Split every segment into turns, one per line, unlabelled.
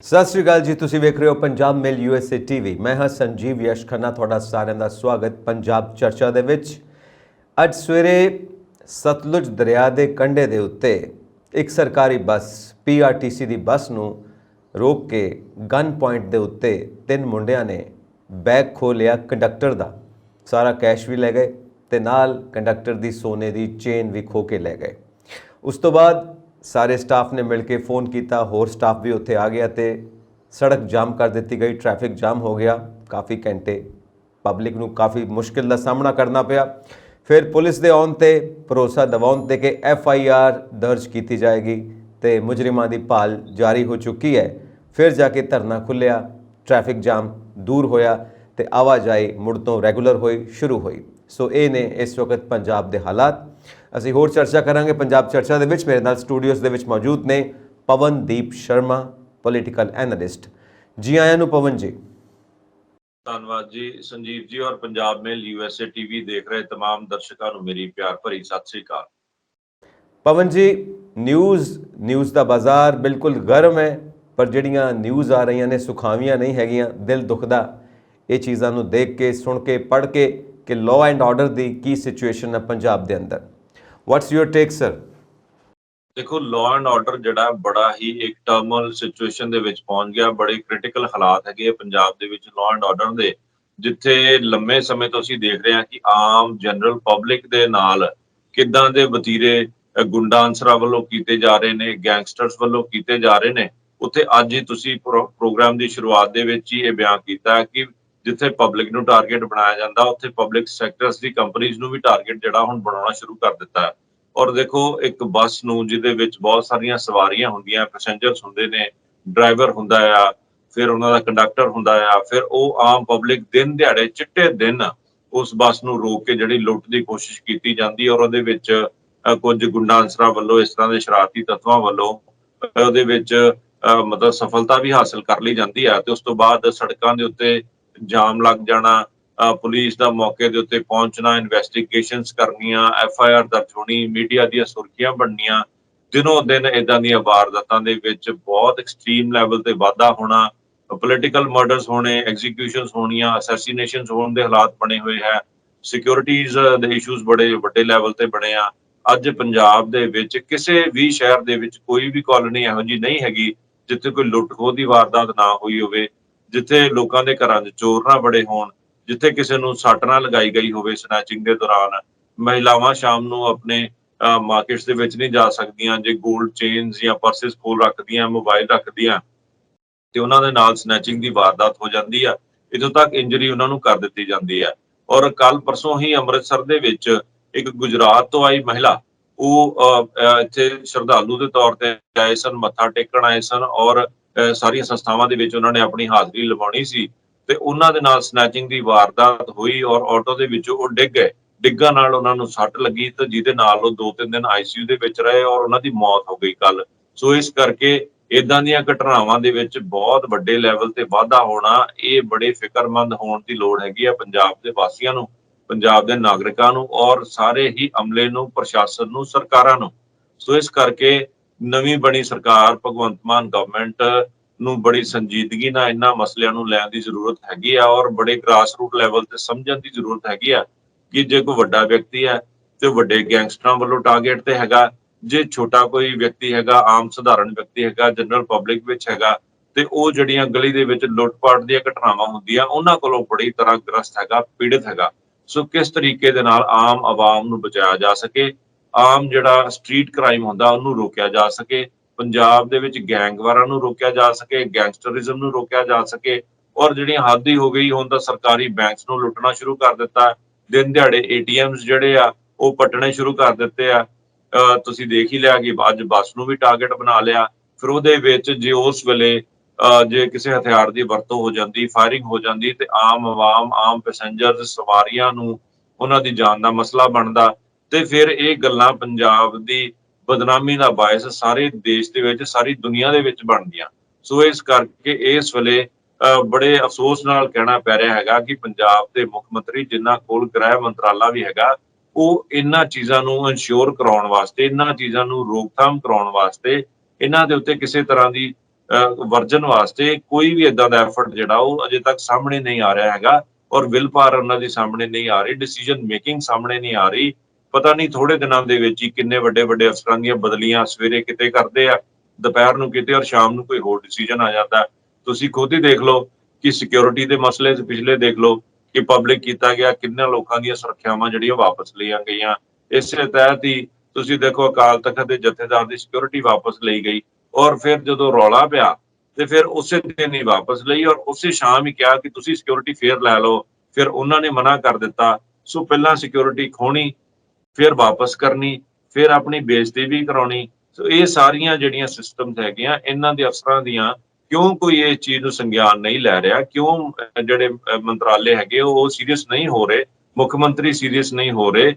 ਸਤਿ ਸ਼੍ਰੀ ਅਕਾਲ ਜੀ। ਤੁਸੀਂ ਵੇਖ ਰਹੇ ਹੋ ਪੰਜਾਬ ਮੇਲ USA TV। ਮੈਂ ਹਾਂ ਸੰਜੀਵ ਯਸ਼ ਖੰਨਾ, ਤੁਹਾਡਾ ਸਾਰਿਆਂ ਦਾ ਸਵਾਗਤ ਪੰਜਾਬ ਚਰਚਾ ਦੇ ਵਿੱਚ। ਅੱਜ ਸਵੇਰੇ ਸਤਲੁਜ ਦਰਿਆ ਦੇ ਕੰਢੇ ਦੇ ਉੱਤੇ ਇੱਕ ਸਰਕਾਰੀ ਬੱਸ PRTC ਦੀ ਬੱਸ ਨੂੰ ਰੋਕ ਕੇ ਗਨ ਪੁਆਇੰਟ ਦੇ ਉੱਤੇ ਤਿੰਨ ਮੁੰਡਿਆਂ ਨੇ ਬੈਗ ਖੋਹ ਲਿਆ ਕੰਡਕਟਰ ਦਾ। ਸਾਰਾ ਕੈਸ਼ ਵੀ ਲੈ ਗਏ ਤੇ ਨਾਲ ਕੰਡਕਟਰ ਦੀ ਸੋਨੇ ਦੀ ਚੇਨ ਵੀ ਖੋਹ ਕੇ ਲੈ ਗਏ। ਉਸ ਤੋਂ ਬਾਅਦ ਸਾਰੇ ਸਟਾਫ ਨੇ ਮਿਲ ਕੇ फ़ोन किया, होर स्टाफ भी उत्थे आ गया तो सड़क जाम कर दी गई, ट्रैफिक जाम हो गया। काफ़ी घंटे पब्लिक नूं काफ़ी मुश्किल का सामना करना पिया। फिर पुलिस के आउण ते भरोसा दिवाउण ते कि FIR दर्ज की जाएगी तो मुजरिमां दी भाल जारी हो चुकी है। फिर जाके धरना खुलिया, ट्रैफिक जाम दूर होया तो आवाजाही मुड़ तो रैगूलर होई शुरू हुई। सो ये ने इस वक्त पंजाब के हालात। ਅਸੀਂ ਹੋਰ ਚਰਚਾ ਕਰਾਂਗੇ ਪੰਜਾਬ ਚਰਚਾ ਦੇ ਵਿੱਚ। ਮੇਰੇ ਨਾਲ ਸਟੂਡੀਓਜ਼ ਦੇ ਵਿੱਚ ਮੌਜੂਦ ਨੇ ਪਵਨਦੀਪ ਸ਼ਰਮਾ, ਪੋਲੀਟੀਕਲ ਐਨਾਲਿਸਟ। ਜੀ ਆਇਆਂ ਨੂੰ ਪਵਨ ਜੀ।
ਧੰਨਵਾਦ ਜੀ ਸੰਜੀਵ ਜੀ, ਔਰ ਪੰਜਾਬ ਮੇਲ USA TV ਦੇਖ ਰਹੇ तमाम ਦਰਸ਼ਕਾਂ ਨੂੰ ਮੇਰੀ ਪਿਆਰ ਭਰੀ ਸਤਿ ਸ੍ਰੀ ਅਕਾਲ।
ਪਵਨ ਜੀ, ਨਿਊਜ਼ ਦਾ ਬਾਜ਼ਾਰ ਬਿਲਕੁਲ ਗਰਮ ਹੈ, ਪਰ ਜਿਹੜੀਆਂ ਨਿਊਜ਼ ਆ ਰਹੀਆਂ ਨੇ ਸੁਖਾਵੀਆਂ ਨਹੀਂ ਹੈਗੀਆਂ। ਦਿਲ ਦੁਖਦਾ ਇਹ ਚੀਜ਼ਾਂ ਨੂੰ ਦੇਖ ਕੇ, ਸੁਣ ਕੇ, ਪੜ੍ਹ ਕੇ ਕਿ law and order the Ki situation ਹੈ ਪੰਜਾਬ ਦੇ ਅੰਦਰ। What's your take, sir?
ਦੇਖੋ, ਲਾਅ ਐਂਡ ਆਰਡਰ ਜਿਹੜਾ ਬੜਾ ਹੀ ਇੱਕ ਟਰਮਲ ਸਿਚੁਏਸ਼ਨ ਦੇ ਵਿੱਚ ਪਹੁੰਚ ਗਿਆ। ਬੜੇ ਕ੍ਰਿਟੀਕਲ ਹਾਲਾਤ ਹੈਗੇ ਪੰਜਾਬ ਦੇ ਵਿੱਚ ਲਾਅ ਐਂਡ ਆਰਡਰ ਦੇ, ਜਿੱਥੇ ਲੰਮੇ ਸਮੇਂ ਤੋਂ ਅਸੀਂ ਦੇਖ ਰਹੇ ਹਾਂ ਕਿ ਆਮ ਜਨਰਲ ਪਬਲਿਕ ਦੇ ਨਾਲ ਕਿੱਦਾਂ ਦੇ ਵਤੀਰੇ ਗੁੰਡਾ ਅਨਸਰਾਂ ਵੱਲੋਂ ਕੀਤੇ ਜਾ ਰਹੇ ਨੇ, ਗੈਂਗਸਟਰਸ ਵੱਲੋਂ ਕੀਤੇ ਜਾ ਰਹੇ ਨੇ। ਉੱਥੇ ਅੱਜ ਹੀ ਤੁਸੀਂ ਪ੍ਰੋਗਰਾਮ ਦੀ ਸ਼ੁਰੂਆਤ ਦੇ ਵਿੱਚ ਹੀ ਇਹ ਬਿਆਨ ਕੀਤਾ ਕਿ ਜਿੱਥੇ ਪਬਲਿਕ ਨੂੰ ਟਾਰਗੇਟ ਬਣਾਇਆ ਜਾਂਦਾ, ਉੱਥੇ ਪਬਲਿਕ ਸੈਕਟਰਸ ਦੀ ਕੰਪਨੀਜ਼ ਨੂੰ ਵੀ ਟਾਰਗੇਟ ਜਿਹੜਾ ਹੁਣ ਬਣਾਉਣਾ ਸ਼ੁਰੂ ਕਰ ਦਿੱਤਾ ਹੈ। ਔਰ ਦੇਖੋ, ਇੱਕ ਬੱਸ ਨੂੰ ਜਿਹਦੇ ਵਿੱਚ ਬਹੁਤ ਸਾਰੀਆਂ ਸਵਾਰੀਆਂ ਹੁੰਦੀਆਂ, ਪੈਸੇਂਜਰਸ ਹੁੰਦੇ ਨੇ, ਡਰਾਈਵਰ ਹੁੰਦਾ ਆ, ਫਿਰ ਉਹਨਾਂ ਦਾ ਕੰਡਕਟਰ ਹੁੰਦਾ ਆ, ਫਿਰ ਉਹ ਆਮ ਪਬਲਿਕ ਦਿਨ ਦਿਹਾੜੇ ਚਿੱਟੇ ਦਿਨ ਉਸ ਬੱਸ ਨੂੰ ਰੋਕ ਕੇ ਜਿਹੜੀ ਲੁੱਟ ਦੀ ਕੋਸ਼ਿਸ਼ ਕੀਤੀ ਜਾਂਦੀ, ਔਰ ਉਹਦੇ ਵਿੱਚ ਕੁਝ ਗੁੰਡਾ ਅਨਸਰਾਂ ਵੱਲੋਂ, ਇਸ ਤਰ੍ਹਾਂ ਦੇ ਸ਼ਰਾਰਤੀ ਤੱਤਵਾਂ ਵੱਲੋਂ ਉਹਦੇ ਵਿੱਚ ਮਤਲਬ ਸਫਲਤਾ ਵੀ ਹਾਸਲ ਕਰ ਲਈ ਜਾਂਦੀ ਹੈ। ਤੇ ਉਸ ਤੋਂ ਬਾਅਦ ਸੜਕਾਂ ਦੇ ਉੱਤੇ ਜਾਮ ਲੱਗ ਜਾਣਾ, ਪੁਲਿਸ ਦਾ ਮੌਕੇ ਦੇ ਉੱਤੇ ਪਹੁੰਚਣਾ, ਇਨਵੈਸਟੀਗੇਸ਼ਨਸ ਕਰਨੀਆਂ, FIR ਦਰਜ ਹੋਣੀ, ਮੀਡੀਆ ਦੀਆਂ ਸੁਰਖੀਆਂ ਬਣਨੀਆਂ, ਦਿਨੋਂ ਦਿਨ ਇਦਾਂ ਦੀਆਂ ਵਾਰਦਾਤਾਂ ਦੇ ਵਿੱਚ ਬਹੁਤ ਐਕਸਟ੍ਰੀਮ ਲੈਵਲ ਤੇ ਵਾਧਾ ਹੋਣਾ, ਪੋਲੀਟੀਕਲ ਮਰਡਰਸ ਹੋਣੇ, ਐਗਜ਼ੀਕਿਊਸ਼ਨਸ ਹੋਣੀਆਂ, ਅਸੈਸੀਨੇਸ਼ਨਸ ਹੋਣ ਦੇ ਹਾਲਾਤ ਬਣੇ ਹੋਏ ਹੈ। ਸਿਕਿਉਰਿਟੀਜ਼ ਦੇ ਇਸ਼ੂਜ਼ ਬੜੇ ਵੱਡੇ ਲੈਵਲ ਤੇ ਬਣੇ ਆ। ਅੱਜ ਪੰਜਾਬ ਦੇ ਵਿੱਚ ਕਿਸੇ ਵੀ ਸ਼ਹਿਰ ਦੇ ਵਿੱਚ ਕੋਈ ਵੀ ਕਾਲੋਨੀ ਇਹੋ ਜਿਹੀ ਨਹੀਂ ਹੈਗੀ ਜਿੱਥੇ ਕੋਈ ਲੁੱਟ ਖੋਹ ਦੀ ਵਾਰਦਾਤ ਨਾ ਹੋਈ ਹੋਵੇ, ਜਿੱਥੇ ਲੋਕਾਂ ਦੇ ਘਰਾਂ 'ਚ ਚੋਰ ਨਾ ਬੜੇ ਹੋਣ, ਜਿੱਥੇ ਕਿਸੇ ਨੂੰ ਸੱਟ ਨਾ ਲਗਾਈ ਗਈ ਹੋਵੇ ਸਨੈਚਿੰਗ ਦੇ ਦੌਰਾਨ। ਮਹਿਲਾਵਾਂ ਸ਼ਾਮ ਨੂੰ ਆਪਣੇ ਮਾਰਕੀਟਸ ਦੇ ਵਿੱਚ ਨਹੀਂ ਜਾ ਸਕਦੀਆਂ ਜੇ ਗੋਲਡ ਚੇਨਸ ਜਾਂ ਪਰਸਿਸ ਕੋਲ ਰੱਖਦੀਆਂ, ਮੋਬਾਈਲ ਰੱਖਦੀਆਂ, ਤੇ ਉਹਨਾਂ ਦੇ ਨਾਲ ਸਨੈਚਿੰਗ ਦੀ ਵਾਰਦਾਤ ਹੋ ਜਾਂਦੀ ਆ। ਇੱਥੋਂ ਤੱਕ ਇੰਜਰੀ ਉਹਨਾਂ ਨੂੰ ਕਰ ਦਿੱਤੀ ਜਾਂਦੀ ਹੈ। ਔਰ ਕੱਲ ਪਰਸੋਂ ਹੀ ਅੰਮ੍ਰਿਤਸਰ ਦੇ ਵਿੱਚ ਇੱਕ ਗੁਜਰਾਤ ਤੋਂ ਆਈ ਮਹਿਲਾ, ਉਹ ਇੱਥੇ ਸ਼ਰਧਾਲੂ ਦੇ ਤੌਰ ਤੇ ਆਏ ਸਨ, ਮੱਥਾ ਟੇਕਣ ਆਏ ਸਨ, ਔਰ ਸਾਰੀਆਂ ਸੰਸਥਾਵਾਂ ਦੇ ਵਿੱਚ ਉਹਨਾਂ ਨੇ ਆਪਣੀ ਹਾਜ਼ਰੀ ਲਵਾਉਣੀ ਸੀ, ਤੇ ਉਹਨਾਂ ਦੇ ਨਾਲ ਸਨੈਚਿੰਗ ਦੀ ਵਾਰਦਾਤ ਹੋਈ ਔਰ ਆਟੋ ਦੇ ਵਿੱਚੋਂ ਉਹ ਡਿੱਗ ਗਏ। ਡਿੱਗਣ ਨਾਲ ਉਹਨਾਂ ਨੂੰ ਸੱਟ ਲੱਗੀ ਤੇ ਜਿਹਦੇ ਨਾਲ ਉਹ 2-3 ਦਿਨ ICU ਦੇ ਵਿੱਚ ਰਹੇ ਔਰ ਉਹਨਾਂ ਦੀ ਮੌਤ ਹੋ ਗਈ ਕੱਲ। ਸੋ ਇਸ ਕਰਕੇ ਇਦਾਂ ਦੀਆਂ ਘਟਨਾਵਾਂ ਦੇ ਵਿੱਚ ਬਹੁਤ ਵੱਡੇ ਲੈਵਲ ਤੇ ਵਾਧਾ ਹੋਣਾ, ਇਹ ਬੜੇ ਫਿਕਰਮੰਦ ਹੋਣ ਦੀ ਲੋੜ ਹੈਗੀ ਆ ਪੰਜਾਬ ਦੇ ਵਾਸੀਆਂ ਨੂੰ, ਪੰਜਾਬ ਦੇ ਨਾਗਰਿਕਾਂ ਨੂੰ, ਔਰ ਸਾਰੇ ਹੀ ਅਮਲੇ ਨੂੰ, ਪ੍ਰਸ਼ਾਸਨ ਨੂੰ, ਸਰਕਾਰਾਂ ਨੂੰ। ਸੋ ਇਸ ਕਰਕੇ ਨਵੀਂ ਬਣੀ ਸਰਕਾਰ, ਭਗਵੰਤ ਮਾਨ ਗਵਰਨਮੈਂਟ ਨੂੰ ਬੜੀ ਸੰਜੀਦਗੀ ਨਾਲ ਇਹਨਾਂ ਮਸਲਿਆਂ ਨੂੰ ਲੈਣ ਦੀ ਜ਼ਰੂਰਤ ਹੈਗੀ ਆ, ਔਰ ਬੜੇ ਗ੍ਰਾਸ ਰੂਟ ਲੈਵਲ ਤੇ ਸਮਝਣ ਦੀ ਜ਼ਰੂਰਤ ਹੈਗੀ ਆ ਕਿ ਜੇ ਕੋਈ ਵੱਡਾ ਵਿਅਕਤੀ ਹੈ ਤੇ ਵੱਡੇ ਗੈਂਗਸਟਰਾਂ ਵੱਲੋਂ ਟਾਰਗੇਟ ਤੇ ਹੈਗਾ, ਜੇ ਛੋਟਾ ਕੋਈ ਵਿਅਕਤੀ ਹੈਗਾ, ਆਮ ਸਧਾਰਨ ਵਿਅਕਤੀ ਹੈਗਾ, ਜਨਰਲ ਪਬਲਿਕ ਵਿੱਚ ਹੈਗਾ, ਤੇ ਉਹ ਜਿਹੜੀਆਂ ਗਲੀ ਦੇ ਵਿੱਚ ਲੁੱਟ-ਪਾਟ ਦੀਆਂ ਘਟਨਾਵਾਂ ਹੁੰਦੀਆਂ ਉਹਨਾਂ ਕੋਲੋਂ ਬੜੀ ਤਰ੍ਹਾਂ ਗ੍ਰਸਤ ਹੈਗਾ, ਪੀੜਿਤ ਹੈਗਾ। ਸੋ ਕਿਸ ਤਰੀਕੇ ਦੇ ਨਾਲ ਆਮ ਆਵਾਮ ਨੂੰ ਬਚਾਇਆ ਜਾ ਸਕੇ, ਆਮ ਜਿਹੜਾ ਸਟਰੀਟ ਕ੍ਰਾਈਮ ਹੁੰਦਾ ਉਹਨੂੰ ਰੋਕਿਆ ਜਾ ਸਕੇ, ਪੰਜਾਬ ਦੇ ਵਿੱਚ ਗੈਂਗਵਾਰਾਂ ਨੂੰ ਰੋਕਿਆ ਜਾ ਸਕੇ, ਗੈਂਗਸਟਰਿਜ਼ਮ ਨੂੰ ਰੋਕਿਆ ਜਾ ਸਕੇ। ਔਰ ਜਿਹੜੀਆਂ ਹੱਦ ਹੀ ਹੋ ਗਈ, ਹੁਣ ਤਾਂ ਸਰਕਾਰੀ ਬੈਂਕਸ ਨੂੰ ਲੁੱਟਣਾ ਸ਼ੁਰੂ ਕਰ ਦਿੱਤਾ, ਦਿਨ ਦਿਹਾੜੇ ATMs ਜਿਹੜੇ ਆ ਉਹ ਪੱਟਣੇ ਸ਼ੁਰੂ ਕਰ ਦਿੱਤੇ ਆ। ਤੁਸੀਂ ਦੇਖ ਹੀ ਲਿਆ ਕਿ ਅੱਜ ਬੱਸ ਨੂੰ ਵੀ ਟਾਰਗੇਟ ਬਣਾ ਲਿਆ। ਫਿਰ ਉਹਦੇ ਵਿੱਚ ਜੇ ਉਸ ਵੇਲੇ ਜੇ ਕਿਸੇ ਹਥਿਆਰ ਦੀ ਵਰਤੋਂ ਹੋ ਜਾਂਦੀ, ਫਾਇਰਿੰਗ ਹੋ ਜਾਂਦੀ, ਤੇ ਆਮ ਆਵਾਮ, ਆਮ ਪੈਸੇਂਜਰ, ਸਵਾਰੀਆਂ ਨੂੰ ਉਹਨਾਂ ਦੀ ਜਾਨ ਦਾ ਮਸਲਾ ਬਣਦਾ, ਤੇ ਫਿਰ ਇਹ ਗੱਲਾਂ ਪੰਜਾਬ ਦੀ ਬਦਨਾਮੀ ਦਾ ਬਾਇਸ ਸਾਰੇ ਦੇਸ਼ ਦੇ ਵਿੱਚ, ਸਾਰੀ ਦੁਨੀਆ ਦੇ ਵਿੱਚ ਬਣਦੀਆਂ। ਸੋ ਇਸ ਕਰਕੇ ਇਸ ਵੇਲੇ ਬੜੇ ਅਫਸੋਸ ਨਾਲ ਕਹਿਣਾ ਪੈ ਰਿਹਾ ਹੈਗਾ ਕਿ ਪੰਜਾਬ ਦੇ ਮੁੱਖ ਮੰਤਰੀ, ਜਿਨ੍ਹਾਂ ਕੋਲ ਗ੍ਰਹਿ ਮੰਤਰਾਲਾ ਵੀ ਹੈਗਾ, ਉਹ ਇਹਨਾਂ ਚੀਜ਼ਾਂ ਨੂੰ ਇਨਸ਼ੋਰ ਕਰਾਉਣ ਵਾਸਤੇ, ਇਹਨਾਂ ਚੀਜ਼ਾਂ ਨੂੰ ਰੋਕਥਾਮ ਕਰਾਉਣ ਵਾਸਤੇ, ਇਹਨਾਂ ਦੇ ਉੱਤੇ ਕਿਸੇ ਤਰ੍ਹਾਂ ਦੀ ਵਰਜਨ ਵਾਸਤੇ ਕੋਈ ਵੀ ਇਦਾਂ ਦਾ ਐਫਰਟ ਜਿਹੜਾ ਉਹ ਅਜੇ ਤੱਕ ਸਾਹਮਣੇ ਨਹੀਂ ਆ ਰਿਹਾ ਹੈਗਾ। ਔਰ ਵਿਲ ਪਾਵਰ ਉਹਨਾਂ ਦੀ ਸਾਹਮਣੇ ਨਹੀਂ ਆ ਰਹੀ, ਡਿਸੀਜਨ ਮੇਕਿੰਗ ਸਾਹਮਣੇ ਨਹੀਂ ਆ ਰਹੀ। ਪਤਾ ਨਹੀਂ ਥੋੜੇ ਦਿਨਾਂ ਦੇ ਵਿੱਚ ਹੀ ਕਿੰਨੇ ਵੱਡੇ ਵੱਡੇ ਅਫਸਰਾਂ ਦੀਆਂ ਬਦਲੀਆਂ ਸਵੇਰੇ ਕਿਤੇ ਕਰਦੇ ਆ, ਦੁਪਹਿਰ ਨੂੰ ਕਿਤੇ, ਔਰ ਸ਼ਾਮ ਨੂੰ ਕੋਈ ਹੋਰ ਡਿਸੀਜਨ ਆ ਜਾਂਦਾ। ਤੁਸੀਂ ਖੁਦ ਹੀ ਦੇਖ ਲਓ ਕਿ ਸਿਕਿਉਰਿਟੀ ਦੇ ਮਸਲੇ ਪਿਛਲੇ ਦੇਖ ਲਓ ਕਿ ਪਬਲਿਕ ਕੀਤਾ ਗਿਆ, ਕਿੰਨਾਂ ਲੋਕਾਂ ਦੀਆਂ ਸੁਰੱਖਿਆਵਾਂ ਜਿਹੜੀਆਂ ਵਾਪਸ ਲਈਆਂ ਗਈਆਂ। ਇਸੇ ਤਹਿਤ ਹੀ ਤੁਸੀਂ ਦੇਖੋ ਅਕਾਲ ਤਖਤ ਦੇ ਜਥੇਦਾਰ ਦੀ ਸਿਕਿਉਰਿਟੀ ਵਾਪਸ ਲਈ ਗਈ, ਔਰ ਫਿਰ ਜਦੋਂ ਰੌਲਾ ਪਿਆ ਤੇ ਫਿਰ ਉਸੇ ਦਿਨ ਹੀ ਵਾਪਸ ਲਈ, ਔਰ ਉਸੇ ਸ਼ਾਮ ਹੀ ਕਿਹਾ ਕਿ ਤੁਸੀਂ ਸਿਕਿਉਰਿਟੀ ਫੇਰ ਲੈ ਲਓ। ਫਿਰ ਉਹਨਾਂ ਨੇ ਮਨਾ ਕਰ ਦਿੱਤਾ। ਸੋ ਪਹਿਲਾਂ ਸਿਕਿਉਰਿਟੀ ਖੋਣੀ, ਫਿਰ ਵਾਪਸ ਕਰਨੀ, ਫਿਰ ਆਪਣੀ ਬੇਇੱਜ਼ਤੀ ਵੀ ਕਰਾਉਣੀ। ਸੋ ਇਹ ਸਾਰੀਆਂ ਜਿਹੜੀਆਂ ਸਿਸਟਮਸ ਹੈਗੀਆਂ, ਇਹਨਾਂ ਦੇ ਅਫਸਰਾਂ ਦੀਆਂ ਕਿਉਂ ਕੋਈ ਇਹ ਚੀਜ਼ ਨੂੰ ਸੰਗਿਆਨ ਨਹੀਂ ਲੈ ਰਿਹਾ? ਕਿਉਂ ਜਿਹੜੇ ਮੰਤਰਾਲੇ ਹੈਗੇ ਉਹ ਸੀਰੀਅਸ ਨਹੀਂ ਹੋ ਰਹੇ, ਮੁੱਖ ਮੰਤਰੀ ਸੀਰੀਅਸ ਨਹੀਂ ਹੋ ਰਹੇ?